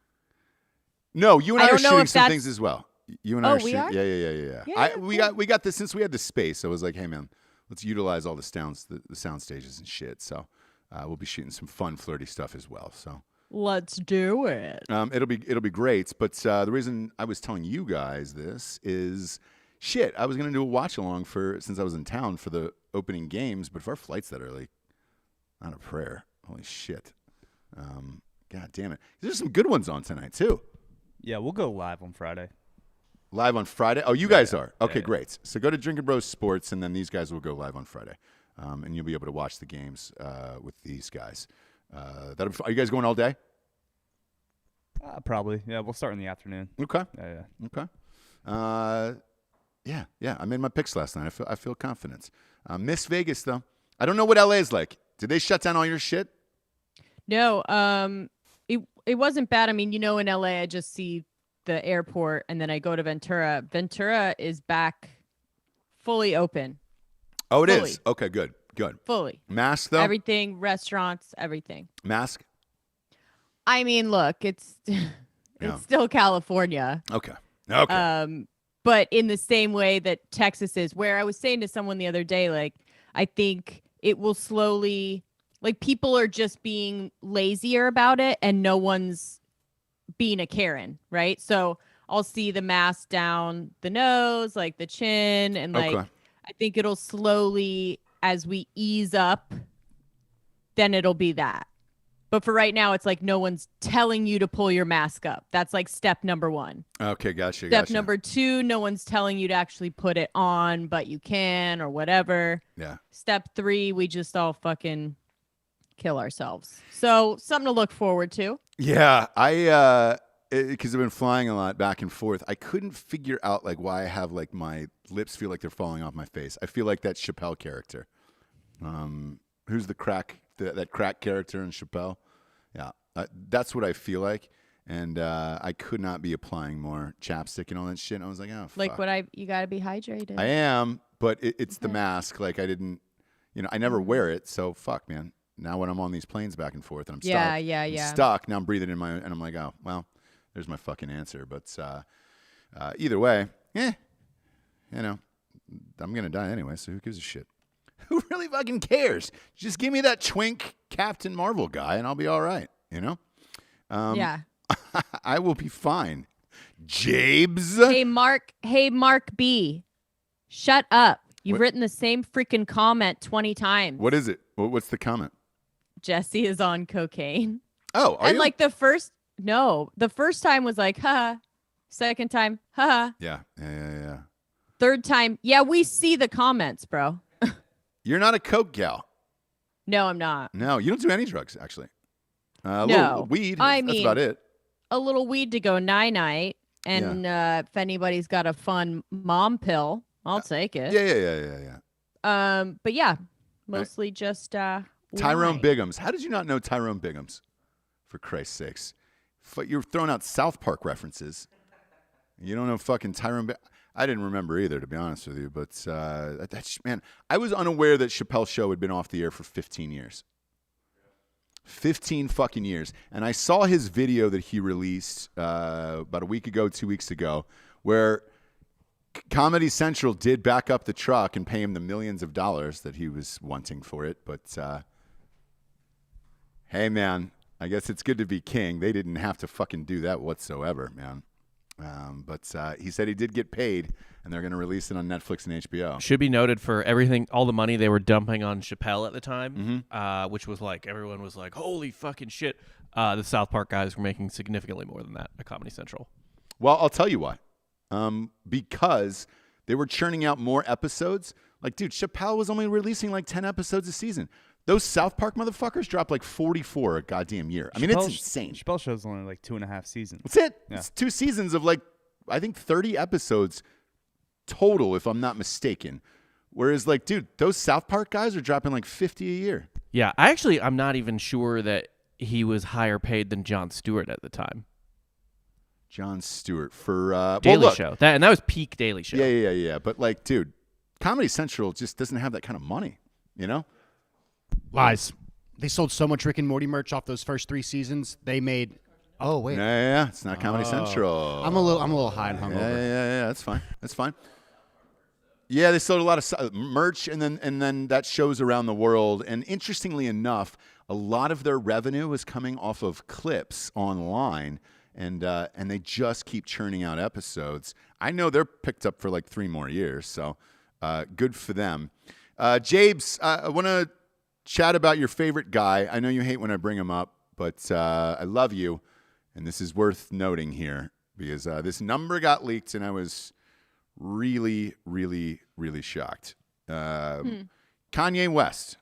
No, you and I are shooting some
that's...
things as well. You and I are
we
shooting.
are?
Yeah. We got this since we had the space. I was like, hey man, let's utilize all the sound stages and shit. So we'll be shooting some fun, flirty stuff as well. So
let's do it.
It'll be great. But the reason I was telling you guys this is shit. I was gonna do a watch along since I was in town for the opening games. But if our flight's that early, not a prayer. Holy shit. God damn it. There's some good ones on tonight too.
Yeah, we'll go live on Friday.
Live on Friday? Oh, you guys are? Okay, great. So go to Drinking Bros Sports, and then these guys will go live on Friday. And you'll be able to watch the games with these guys. Are you guys going all day?
Probably. Yeah, we'll start in the afternoon.
Okay.
Yeah.
Okay. Yeah. I made my picks last night. I feel confident. Miss Vegas, though. I don't know what LA is like. Did they shut down all your shit?
No. It wasn't bad. I mean, in LA, I just see the airport and then I go to Ventura. Ventura is back fully open.
Oh, it is? Okay, good.
Fully.
Mask, though?
Everything, restaurants, everything.
Mask?
I mean, look, it's still California.
Okay.
But in the same way that Texas is, where I was saying to someone the other day, like, I think it will slowly... Like, people are just being lazier about it and no one's being a Karen, right? So I'll see the mask down the nose, like the chin, and I think it'll slowly, as we ease up, then it'll be that. But for right now, it's like no one's telling you to pull your mask up. That's like step number 1.
Okay, gotcha.
Step number 2, no one's telling you to actually put it on, but you can or whatever.
Yeah.
Step 3, we just all fucking... kill ourselves. So something to look forward to.
Yeah, because I've been flying a lot back and forth. I couldn't figure out like why I have like my lips feel like they're falling off my face. I feel like that Chappelle character. Who's the crack? That crack character in Chappelle. Yeah, that's what I feel like. And I could not be applying more chapstick and all that shit. And I was like, oh, fuck.
Like you got to be hydrated.
I am, but it's the mask. Like I didn't, I never wear it. So fuck, man. Now when I'm on these planes back and forth and I'm stuck, I'm stuck. Now I'm breathing in my, and I'm like, oh, well, there's my fucking answer. But either way, I'm going to die anyway, so who gives a shit? Who really fucking cares? Just give me that twink Captain Marvel guy and I'll be all right,
Yeah.
I will be fine. Jabes.
Hey, Mark B. Shut up. You've written the same freaking comment 20 times.
What is it? What's the comment?
Jesse is on cocaine.
Oh, are
and
you?
like the first time was like, haha. Second time, haha.
Yeah.
Third time, yeah, we see the comments, bro.
You're not a coke gal.
No, I'm not.
No, you don't do any drugs, actually. A
No.
little weed. That's about it.
A little weed to go night-night. And if anybody's got a fun mom pill, I'll take it.
Yeah.
But yeah, mostly just
Tyrone Biggums. How did you not know Tyrone Biggums? For Christ's sakes. You're throwing out South Park references. You don't know fucking Tyrone I didn't remember either, to be honest with you. But, man, I was unaware that Chappelle's show had been off the air for 15 years. 15 fucking years. And I saw his video that he released about a week ago, 2 weeks ago, where Comedy Central did back up the truck and pay him the millions of dollars that he was wanting for it. But, hey, man, I guess it's good to be king. They didn't have to fucking do that whatsoever, man. But he said he did get paid, and they're going to release it on Netflix and HBO.
Should be noted for everything, all the money they were dumping on Chappelle at the time, which was like, everyone was like, holy fucking shit. The South Park guys were making significantly more than that at Comedy Central.
Well, I'll tell you why. Because they were churning out more episodes. Like, dude, Chappelle was only releasing like 10 episodes a season. Those South Park motherfuckers dropped like 44 a goddamn year. I mean, it's insane.
Chappelle show's only like 2.5 seasons.
That's it.
Yeah.
It's 2 seasons of like, I think 30 episodes total, if I'm not mistaken. Whereas, like, dude, those South Park guys are dropping like 50 a year.
Yeah, I'm not even sure that he was higher paid than Jon Stewart at the time.
Jon Stewart for
Daily Show. That was peak Daily Show.
Yeah. But like, dude, Comedy Central just doesn't have that kind of money, you know?
Lies. They sold so much Rick and Morty merch off those first 3 seasons. They made. Oh wait.
Yeah. It's not Comedy Central.
I'm a little high and hungover.
Yeah. That's fine. Yeah, they sold a lot of merch, and then that shows around the world. And interestingly enough, a lot of their revenue is coming off of clips online, and they just keep churning out episodes. I know they're picked up for like 3 more years, so good for them. Jabes, I want to chat about your favorite guy. I know you hate when I bring him up, but I love you, and this is worth noting here because this number got leaked, and I was really, really, really shocked. Kanye West.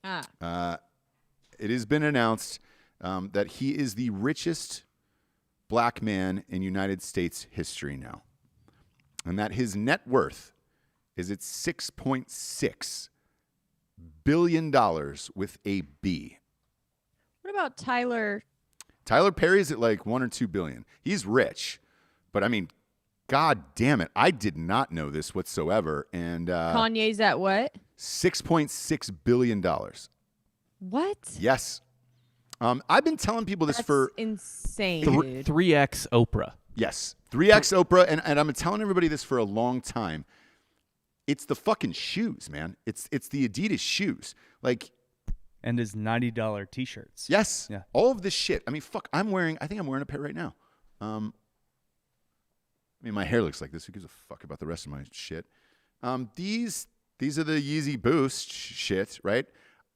It has been announced that he is the richest black man in United States history now, and that his net worth is at $6.6 billion with a B.
What about Tyler?
Tyler Perry's at like 1 or 2 billion. He's rich, but I mean, God damn it, I did not know this whatsoever. And
Kanye's at what?
$6.6 billion.
What?
Yes. I've been telling people this for
insane, dude.
3x Oprah.
Yes, 3x Oprah, and I've been telling everybody this for a long time. It's the fucking shoes, man. It's the Adidas shoes. Like,
and his $90 t-shirts.
Yes.
Yeah.
All of this shit. I mean, fuck, I think I'm wearing a pair right now. I mean, my hair looks like this. Who gives a fuck about the rest of my shit? These are the Yeezy Boost shit, right?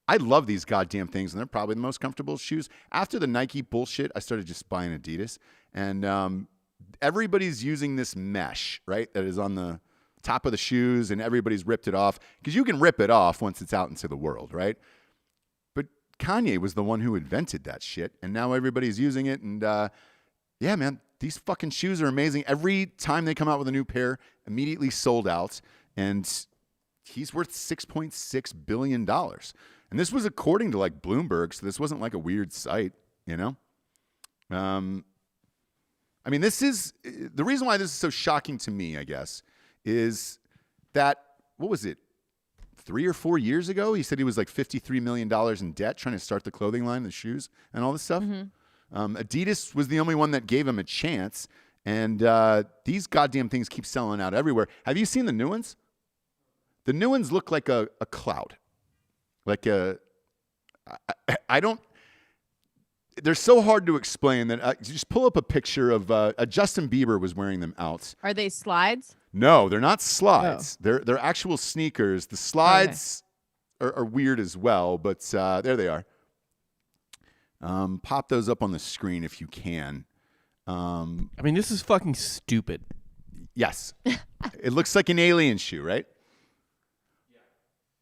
I love these goddamn things, and they're probably the most comfortable shoes. After the Nike bullshit, I started just buying Adidas, and everybody's using this mesh, right, that is on the top of the shoes, and everybody's ripped it off because you can rip it off once it's out into the world, right? But Kanye was the one who invented that shit, and now everybody's using it, and yeah, man, these fucking shoes are amazing. Every time they come out with a new pair, immediately sold out, and he's worth $6.6 billion. And this was according to like Bloomberg, so this wasn't like a weird site, you know? I mean, this is the reason why this is so shocking to me, I guess, is that, what was it, 3 or 4 years ago? He said he was like $53 million in debt trying to start the clothing line, the shoes, and all this stuff. Mm-hmm. Adidas was the only one that gave him a chance, and these goddamn things keep selling out everywhere. Have you seen the new ones? The new ones look like a cloud. Like I don't. they're so hard to explain that just pull up a picture of Justin Bieber was wearing them out.
Are they slides?
No, they're not slides. They're actual sneakers. The slides are weird as well, but there they are. Pop those up on the screen if you can.
I mean, this is fucking stupid.
Yes. It looks like an alien shoe, right? Yeah.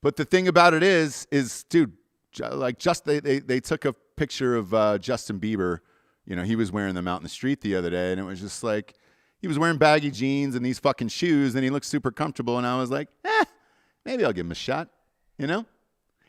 But the thing about it is dude, like they took a picture of Justin Bieber. You know, he was wearing them out in the street the other day, and it was just like he was wearing baggy jeans and these fucking shoes, and he looked super comfortable. And I was like, maybe I'll give him a shot. You know,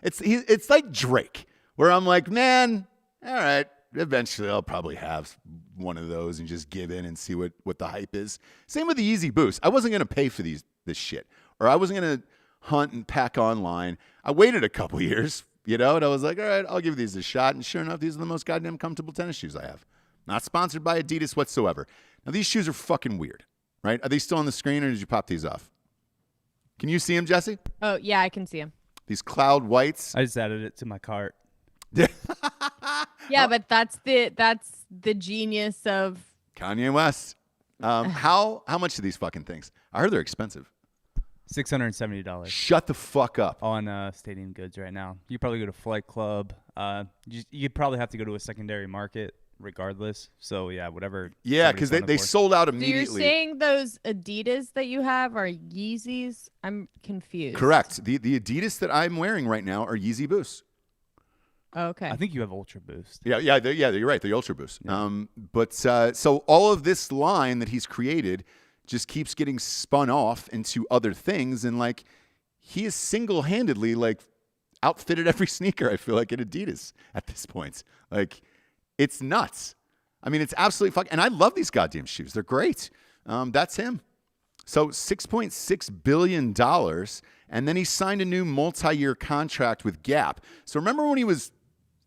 it's like Drake, where I'm like, man, all right, eventually I'll probably have one of those and just give in and see what the hype is. Same with the Yeezy Boost. I wasn't gonna pay for this shit, or I wasn't gonna hunt and pack online. I waited a couple years. You know, and I was like, all right, I'll give these a shot. And sure enough, these are the most goddamn comfortable tennis shoes I have. Not sponsored by Adidas whatsoever. Now, these shoes are fucking weird, right? Are they still on the screen, or did you pop these off? Can you see them, Jessie?
Oh, yeah, I can see them.
These cloud whites.
I just added it to my cart.
Yeah, but that's the genius of
Kanye West. How much are these fucking things? I heard they're expensive.
$670.
Shut the fuck up.
On Stadium Goods right now. You probably go to Flight Club. You probably have to go to a secondary market regardless. So, yeah, whatever.
Yeah, because they sold out immediately.
So you're saying those Adidas that you have are Yeezys? I'm confused.
Correct. The Adidas that I'm wearing right now are Yeezy Boosts.
Okay.
I think you have Ultra Boost.
Yeah, you're right. The Ultra Boost. Yeah. But so all of this line that he's created just keeps getting spun off into other things, and like he is single-handedly like outfitted every sneaker, I feel like, at Adidas at this point. Like, it's nuts. I mean, it's absolutely fucking, and I love these goddamn shoes. They're great. That's him. So $6.6 billion, and then he signed a new multi-year contract with Gap. So remember when he was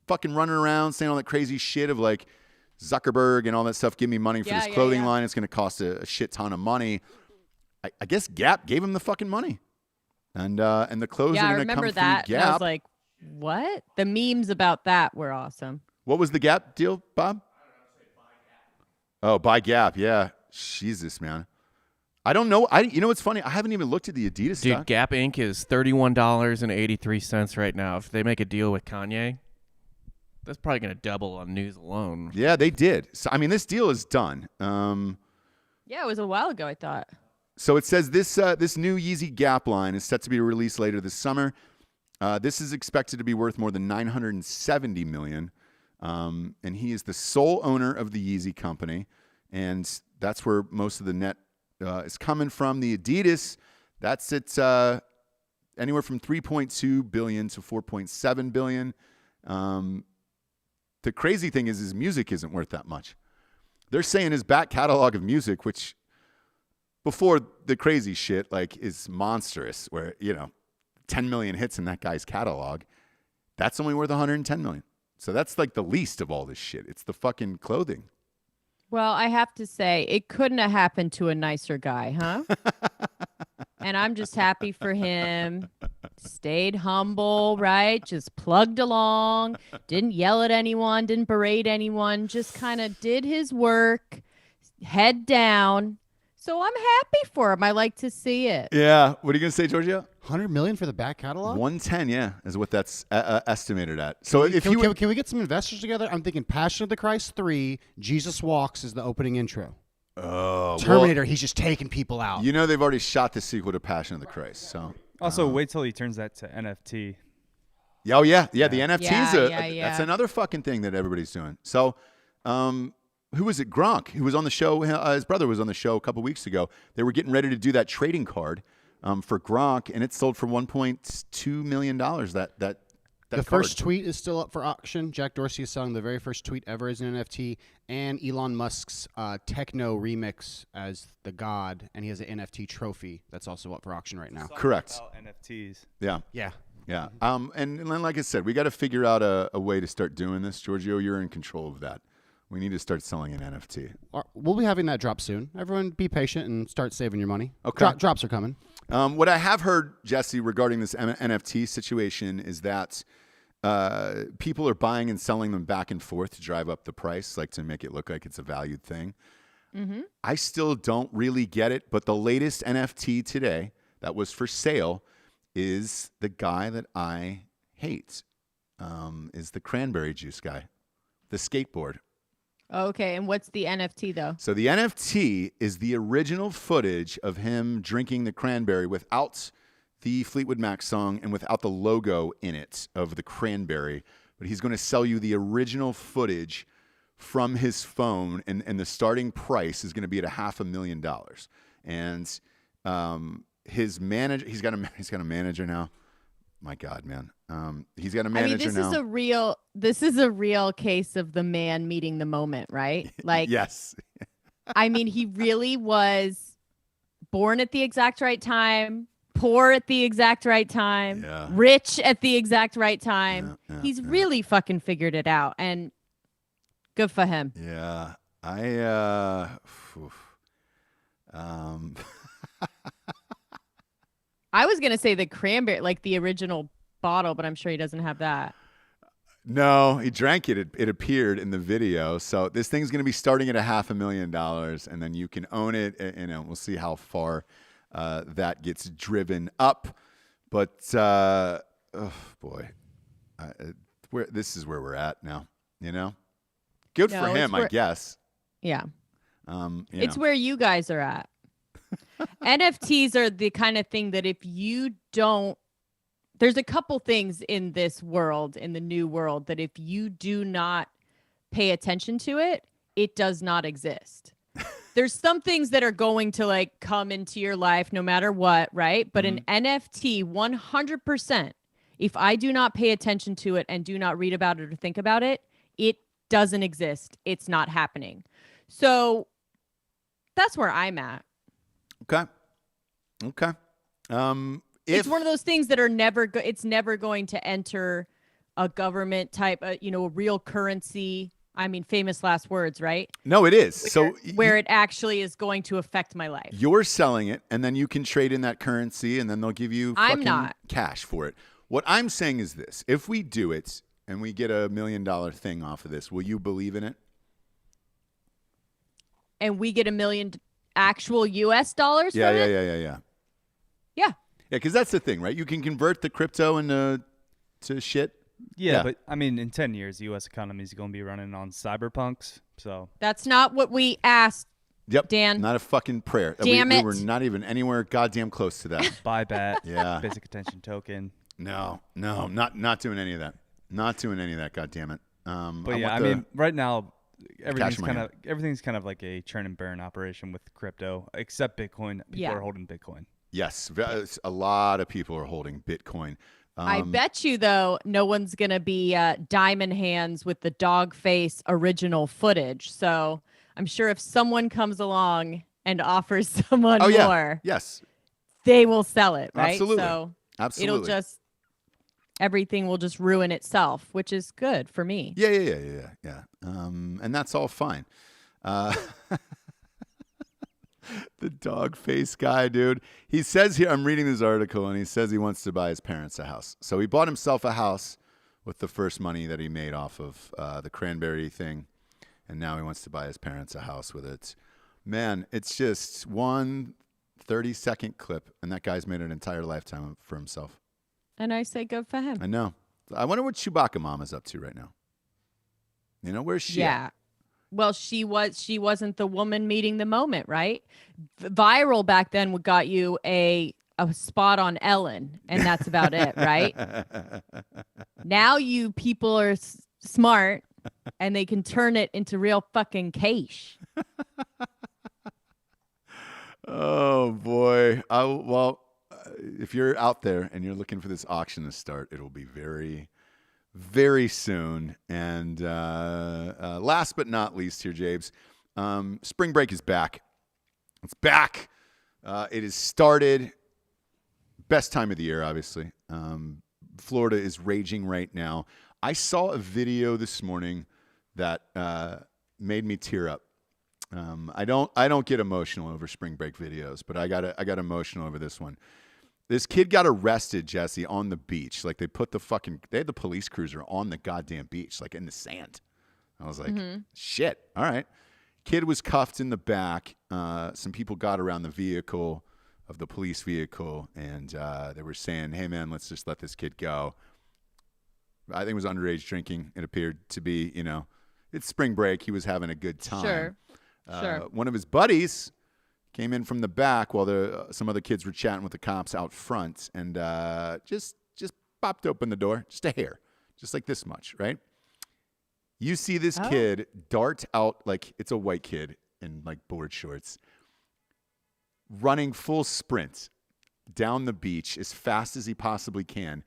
fucking running around saying all that crazy shit of like Zuckerberg and all that stuff, give me money for this clothing line. It's going to cost a shit ton of money. I guess Gap gave him the fucking money. And the clothes are going to come from Gap. Yeah, I remember that. I was
like, what? The memes about that were awesome.
What was the Gap deal, Bob? Oh, buy Gap. Yeah. Jesus, man. I don't know. You know what's funny? I haven't even looked at the Adidas
stuff.
Dude,
Gap Inc. is $31.83 right now. If they make a deal with Kanye, that's probably going to double on news alone.
Yeah, they did. So, I mean, this deal is done.
Yeah, it was a while ago, I thought.
So it says this new Yeezy Gap line is set to be released later this summer. This is expected to be worth more than $970 million. And he is the sole owner of the Yeezy company. And that's where most of the net is coming from. The Adidas, that's at anywhere from $3.2 billion to $4.7 billion. The crazy thing is his music isn't worth that much. They're saying his back catalog of music, which before the crazy shit, like, is monstrous, where, 10 million hits in that guy's catalog, that's only worth $110 million. So that's like the least of all this shit. It's the fucking clothing.
Well, I have to say, it couldn't have happened to a nicer guy, huh? And I'm just happy for him. Stayed humble, right? Just plugged along, didn't yell at anyone, didn't berate anyone, just kind of did his work, head down. So I'm happy for him. I like to see it.
Yeah. What are you going to say, Giorgio?
$100 million for the back catalog?
110, yeah, is what that's estimated at. So
can we get some investors together? I'm thinking Passion of the Christ 3, Jesus Walks is the opening intro.
Oh,
Terminator, he's just taking people out.
They've already shot the sequel to Passion of the Christ. So
also, wait till he turns that to NFT.
Oh yeah, the NFTs.
Yeah.
That's another fucking thing that everybody's doing. So, who was it? Gronk, who was on the show. His brother was on the show a couple weeks ago. They were getting ready to do that trading card for Gronk, and it sold for $1.2 million. That
the first tweet is still up for auction. Jack Dorsey is selling the very first tweet ever as an NFT, and Elon Musk's techno remix as the god, and he has an NFT trophy that's also up for auction right now.
Correct.
NFTs.
Yeah.
Mm-hmm.
And like I said, we got to figure out a way to start doing this. Giorgio, you're in control of that. We need to start selling an NFT.
We'll be having that drop soon. Everyone be patient and start saving your money.
Okay.
Drops are coming.
What I have heard, Jessie, regarding this NFT situation is that people are buying and selling them back and forth to drive up the price, like to make it look like it's a valued thing. Mm-hmm. I still don't really get it, but the latest NFT today that was for sale is the guy that I hate, is the cranberry juice guy, the skateboard.
Okay, and what's the NFT though?
So the NFT is the original footage of him drinking the cranberry without the Fleetwood Mac song and without the logo in it of the cranberry. But he's going to sell you the original footage from his phone, and the starting price is going to be at $500,000. And his manager, he's got a manager now. My God, man. He's got a manager now.
This is a real case of the man meeting the moment, right? Like,
yes.
I mean, he really was born at the exact right time, poor at the exact right time, rich at the exact right time. He's really fucking figured it out, and good for him.
Yeah.
I was going to say the cranberry, like the original bottle, but I'm sure he doesn't have that.
No, he drank it. It appeared in the video. So this thing's going to be starting at $500,000, and then you can own it. And we'll see how far that gets driven up. But, oh boy, this is where we're at now, Good for him, I guess.
Yeah. It's where you guys are at. NFTs are the kind of thing that if you don't, there's a couple things in this world, in the new world, that if you do not pay attention to it, it does not exist. There's some things that are going to like come into your life no matter what, right? But an NFT, 100%, if I do not pay attention to it and do not read about it or think about it, it doesn't exist. It's not happening. So that's where I'm at.
Okay.
It's one of those things that are it's never going to enter a government type, a real currency. I mean, famous last words, right?
No, it is.
Where it actually is going to affect my life.
You're selling it, and then you can trade in that currency, and then they'll give you cash for it. What I'm saying is this. If we do it and we get $1 million thing off of this, will you believe in it?
And we get $1 million actual US dollars from
it?
Yeah.
Yeah, because that's the thing, right? You can convert the crypto into shit.
Yeah, but I mean, in 10 years, the U.S. economy is going to be running on cyberpunks. So
that's not what we asked.
Yep,
Dan.
Not a fucking prayer.
Damn it.
We were not even anywhere goddamn close to that.
Buy bat.
Yeah.
Basic attention token.
No, not doing any of that. Not doing any of that. God damn it.
But yeah, I mean, right now, everything's kind of like a churn and burn operation with crypto, except Bitcoin. People are holding Bitcoin.
Yes, a lot of people are holding Bitcoin.
I bet you, though, no one's going to be diamond hands with the dog face original footage. So I'm sure if someone comes along and offers someone more,
yes, they
will sell it, right?
Absolutely.
So
Absolutely.
everything will just ruin itself, which is good for me.
Yeah. And that's all fine. The dog face guy, dude. He says here, I'm reading this article, and he says he wants to buy his parents a house. So he bought himself a house with the first money that he made off of the cranberry thing, and now he wants to buy his parents a house with it. Man, it's just one 30-second clip, and that guy's made an entire lifetime for himself.
And I say good for him.
I know. I wonder what Chewbacca Mom is up to right now. Where's she at?
Well, she wasn't the woman meeting the moment, right? Viral back then got you a spot on Ellen, and that's about it, right? Now you people are smart, and they can turn it into real fucking cash.
Oh boy! If you're out there and you're looking for this auction to start, it'll be very, very soon. And last but not least here, Jabes, spring break is back. It's back. It has started. Best time of the year, obviously. Florida is raging right now. I saw a video this morning that made me tear up. I don't get emotional over spring break videos, but I got emotional over this one. This kid got arrested, Jesse, on the beach. Like they had the police cruiser on the goddamn beach, like in the sand. I was like, shit. All right. Kid was cuffed in the back. Some people got around the vehicle of the police vehicle, and they were saying, hey, man, let's just let this kid go. I think it was underage drinking. It appeared to be, it's spring break. He was having a good time.
Sure.
One of his buddies came in from the back while some other kids were chatting with the cops out front, and just popped open the door, just a hair, just like this much, right? You see this kid dart out, like it's a white kid in like board shorts, running full sprint down the beach as fast as he possibly can,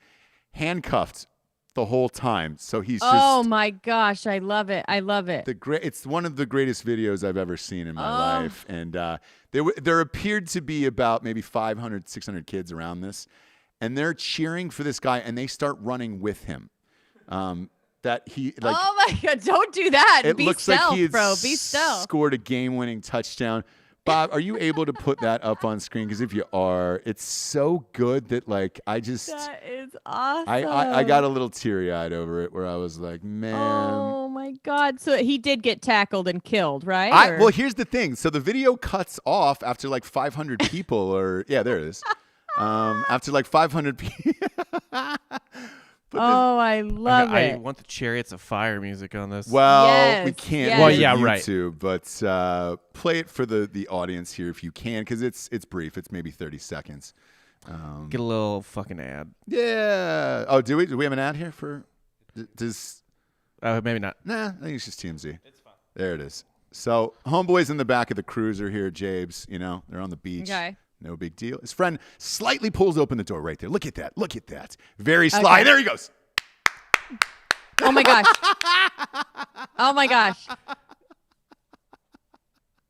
handcuffed the whole time. So he's just...
Oh, my gosh. I love it.
It's one of the greatest videos I've ever seen in my life. And there appeared to be about maybe 500, 600 kids around this. And they're cheering for this guy, and they start running with him. That he like.
Oh my God! Don't do that.
It
Be
looks
stealth,
like he had
bro. Be stealth.
scored a game-winning touchdown. Bob, are you able to put that up on screen? Because if you are, it's so good that like I just.
That is awesome.
I got a little teary-eyed over it, where I was like, man.
Oh my God! So he did get tackled and killed, right?
Well, here's the thing. So the video cuts off after like 500 people, or yeah, there it is. After like 500 people.
I love it.
I want the Chariots of Fire music on this.
Well,
Yes,
we can't.
yes.
Well,
yeah,
YouTube, right. But play it for the audience here if you can, because it's brief. It's maybe 30 seconds.
Get a little fucking ad.
Yeah. Oh, do we have an ad here for? Does?
Maybe not.
Nah, I think it's just TMZ. It's fine. There it is. So homeboy's in the back of the cruiser here, Jabes. They're on the beach.
Okay.
No big deal. His friend slightly pulls open the door right there. Look at that. Look at that. Very sly. Okay. There he goes.
Oh my gosh. Oh my gosh.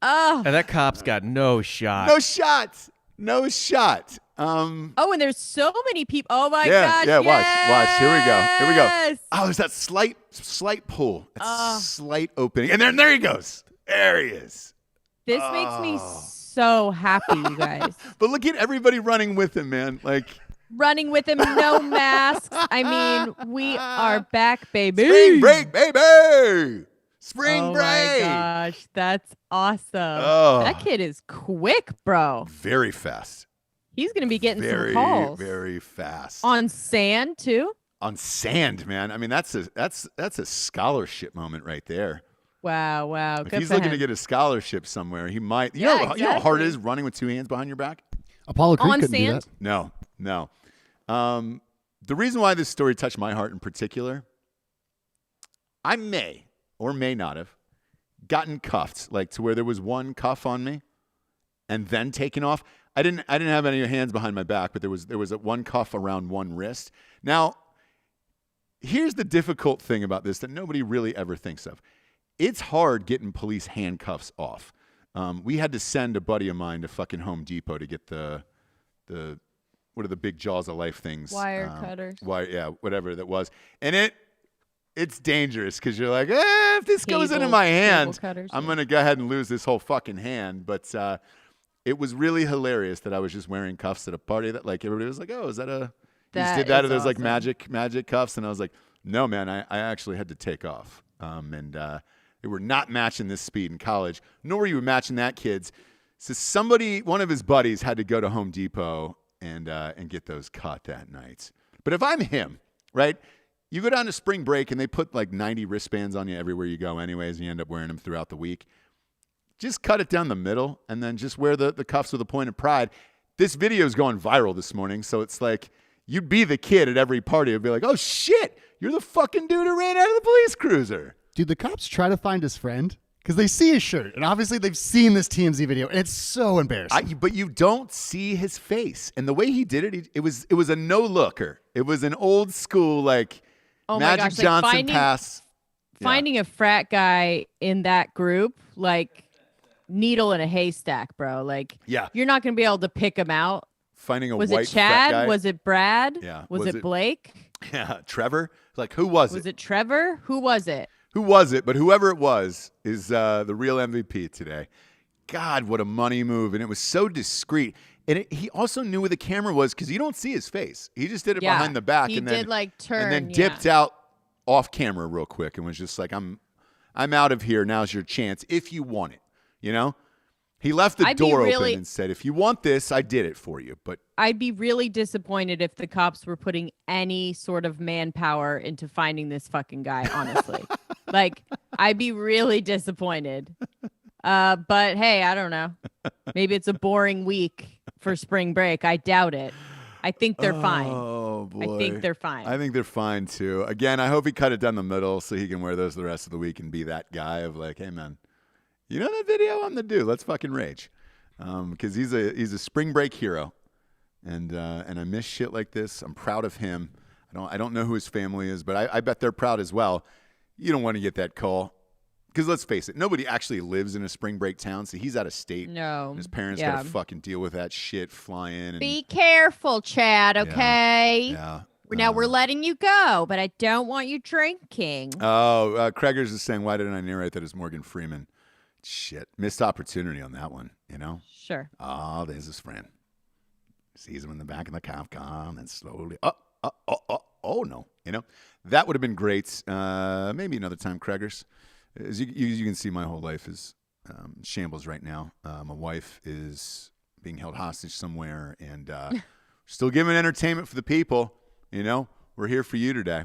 Oh.
And that cop's got no shot.
No shot. No shot.
And there's so many people. Oh my gosh.
Yeah,
yes.
watch. Here we go. Oh, there's that slight pull. That slight opening. And then there he goes. There he is.
This makes me so happy, you guys.
But look at everybody running with him, man. Like
running with him, no masks. I mean, we are back, baby.
Spring break, baby. Spring break.
Oh my gosh, that's awesome. That kid is quick, bro.
Very fast.
He's gonna be getting some calls.
Very fast.
On sand too.
On sand, man. I mean, that's a scholarship moment right there.
Wow.
If he's looking to get a scholarship somewhere, he might. You know how hard it is running with two hands behind your back?
Apollo Creed couldn't
sand?
do that.
No. The reason why this story touched my heart in particular, I may or may not have gotten cuffed, like to where there was one cuff on me and then taken off. I didn't have any hands behind my back, but there was one cuff around one wrist. Now, here's the difficult thing about this that nobody really ever thinks of. It's hard getting police handcuffs off. We had to send a buddy of mine to fucking Home Depot to get the what are the big jaws of life things?
Wire cutters.
Whatever that was. And it's dangerous because you're like, if this goes into my hand, I'm going to go ahead and lose this whole fucking hand. But it was really hilarious that I was just wearing cuffs at a party that like everybody was like, oh, is that a... You just did that, or there's like magic cuffs. And I was like, no, man, I actually had to take off. They were not matching this speed in college, nor were you matching that kid's. So one of his buddies had to go to Home Depot and get those cut that night. But if I'm him, right, you go down to spring break and they put like 90 wristbands on you everywhere you go anyways, and you end up wearing them throughout the week. Just cut it down the middle and then just wear the cuffs with a point of pride. This video is going viral this morning, so it's like you'd be the kid at every party. It'd be like, oh, shit, you're the fucking dude who ran out of the police cruiser.
Dude, the cops try to find his friend because they see his shirt, and obviously they've seen this TMZ video, and it's so embarrassing.
But you don't see his face, and the way he did it, it was a no-looker. It was an old school like Magic Johnson pass.
Finding a frat guy in that group, like needle in a haystack, bro. Like, you're not gonna be able to pick him out.
Finding a
was
white
it Chad?
frat guy?
Was it Brad?
Yeah.
Was it Blake?
Yeah, Trevor. Like, who was it?
Was it Trevor? Who was it?
Who was it? But whoever it was is the real MVP today. God, what a money move. And it was so discreet. And he also knew where the camera was because you don't see his face. He just did it
Yeah.
behind the back.
He
and then,
did like turn.
and then dipped out off camera real quick and was just like, I'm out of here. Now's your chance if you want it. You know? He left the door open and said, if you want this, I did it for you. But
I'd be really disappointed if the cops were putting any sort of manpower into finding this fucking guy, honestly. Like, I'd be really disappointed. But hey, I don't know. Maybe it's a boring week for spring break. I doubt it. I think they're fine.
Oh, boy.
I think they're fine.
I think they're fine, too. Again, I hope he cut it down the middle so he can wear those the rest of the week and be that guy of like, hey, man. You know that video? I'm the dude. Let's fucking rage, because he's a spring break hero, and I miss shit like this. I'm proud of him. I don't know who his family is, but I bet they're proud as well. You don't want to get that call, because let's face it, nobody actually lives in a spring break town. So he's out of state.
No,
his parents gotta fucking deal with that shit. Fly in. And,
be careful, Chad. Okay.
Yeah.
Now we're letting you go, but I don't want you drinking.
Oh, Craigers is saying, why didn't I narrate that as Morgan Freeman? Shit, missed opportunity on that one, you know?
Sure.
Oh, there's his friend. Sees him in the back of the cop car, and then slowly, oh no, you know? That would have been great. Maybe another time, Craigers. As you can see, my whole life is shambles right now. My wife is being held hostage somewhere, and still giving entertainment for the people, you know? We're here for you today.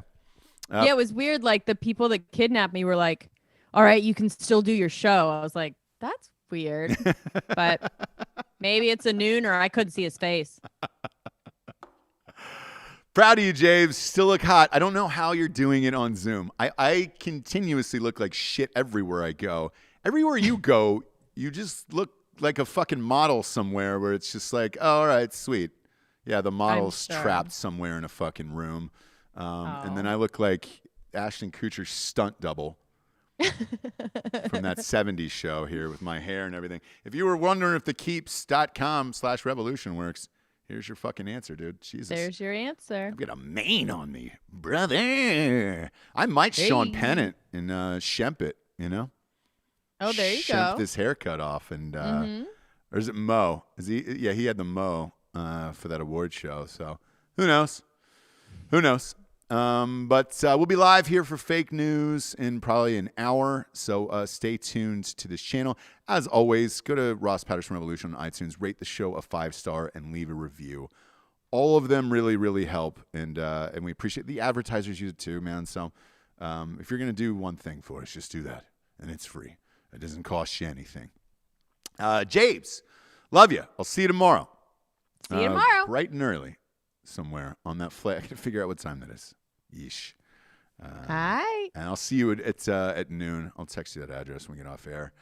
Yeah, it was weird. Like, the people that kidnapped me were like, all right, you can still do your show. I was like, that's weird. But maybe it's a nooner. I couldn't see his face.
Proud of you, James. Still look hot. I don't know how you're doing it on Zoom. I continuously look like shit everywhere I go. Everywhere you go, you just look like a fucking model somewhere where it's just like, oh, all right, sweet. Yeah, the model's trapped somewhere in a fucking room. And then I look like Ashton Kutcher's stunt double. From that 70s show here with my hair and everything. If you were wondering if the keeps.com/revolution works, here's your fucking answer, dude. Jesus.
There's your answer.
I've got a mane on me, brother. I might Sean Penn it and Shemp it, you know?
Oh, there you
Shemp
go.
this haircut off. And or is it Mo? Yeah, he had the Mo for that award show. So who knows? Who knows? But we'll be live here for fake news in probably an hour. So stay tuned to this channel. As always, go to Ross Patterson Revolution on iTunes, rate the show a 5-star, and leave a review. All of them really, really help. And we appreciate the advertisers use it too, man. So if you're going to do one thing for us, just do that. And it's free. It doesn't cost you anything. James, love you. I'll see you tomorrow.
See you tomorrow.
Bright and early somewhere on that flight. I got to figure out what time that is. Yeesh.
Hi.
And I'll see you at noon. I'll text you that address when we get off air.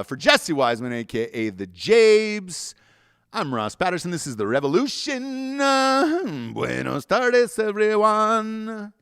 For Jessie Wiseman, a.k.a. the Jabes, I'm Ross Patterson. This is The Revolution. Buenos tardes, everyone.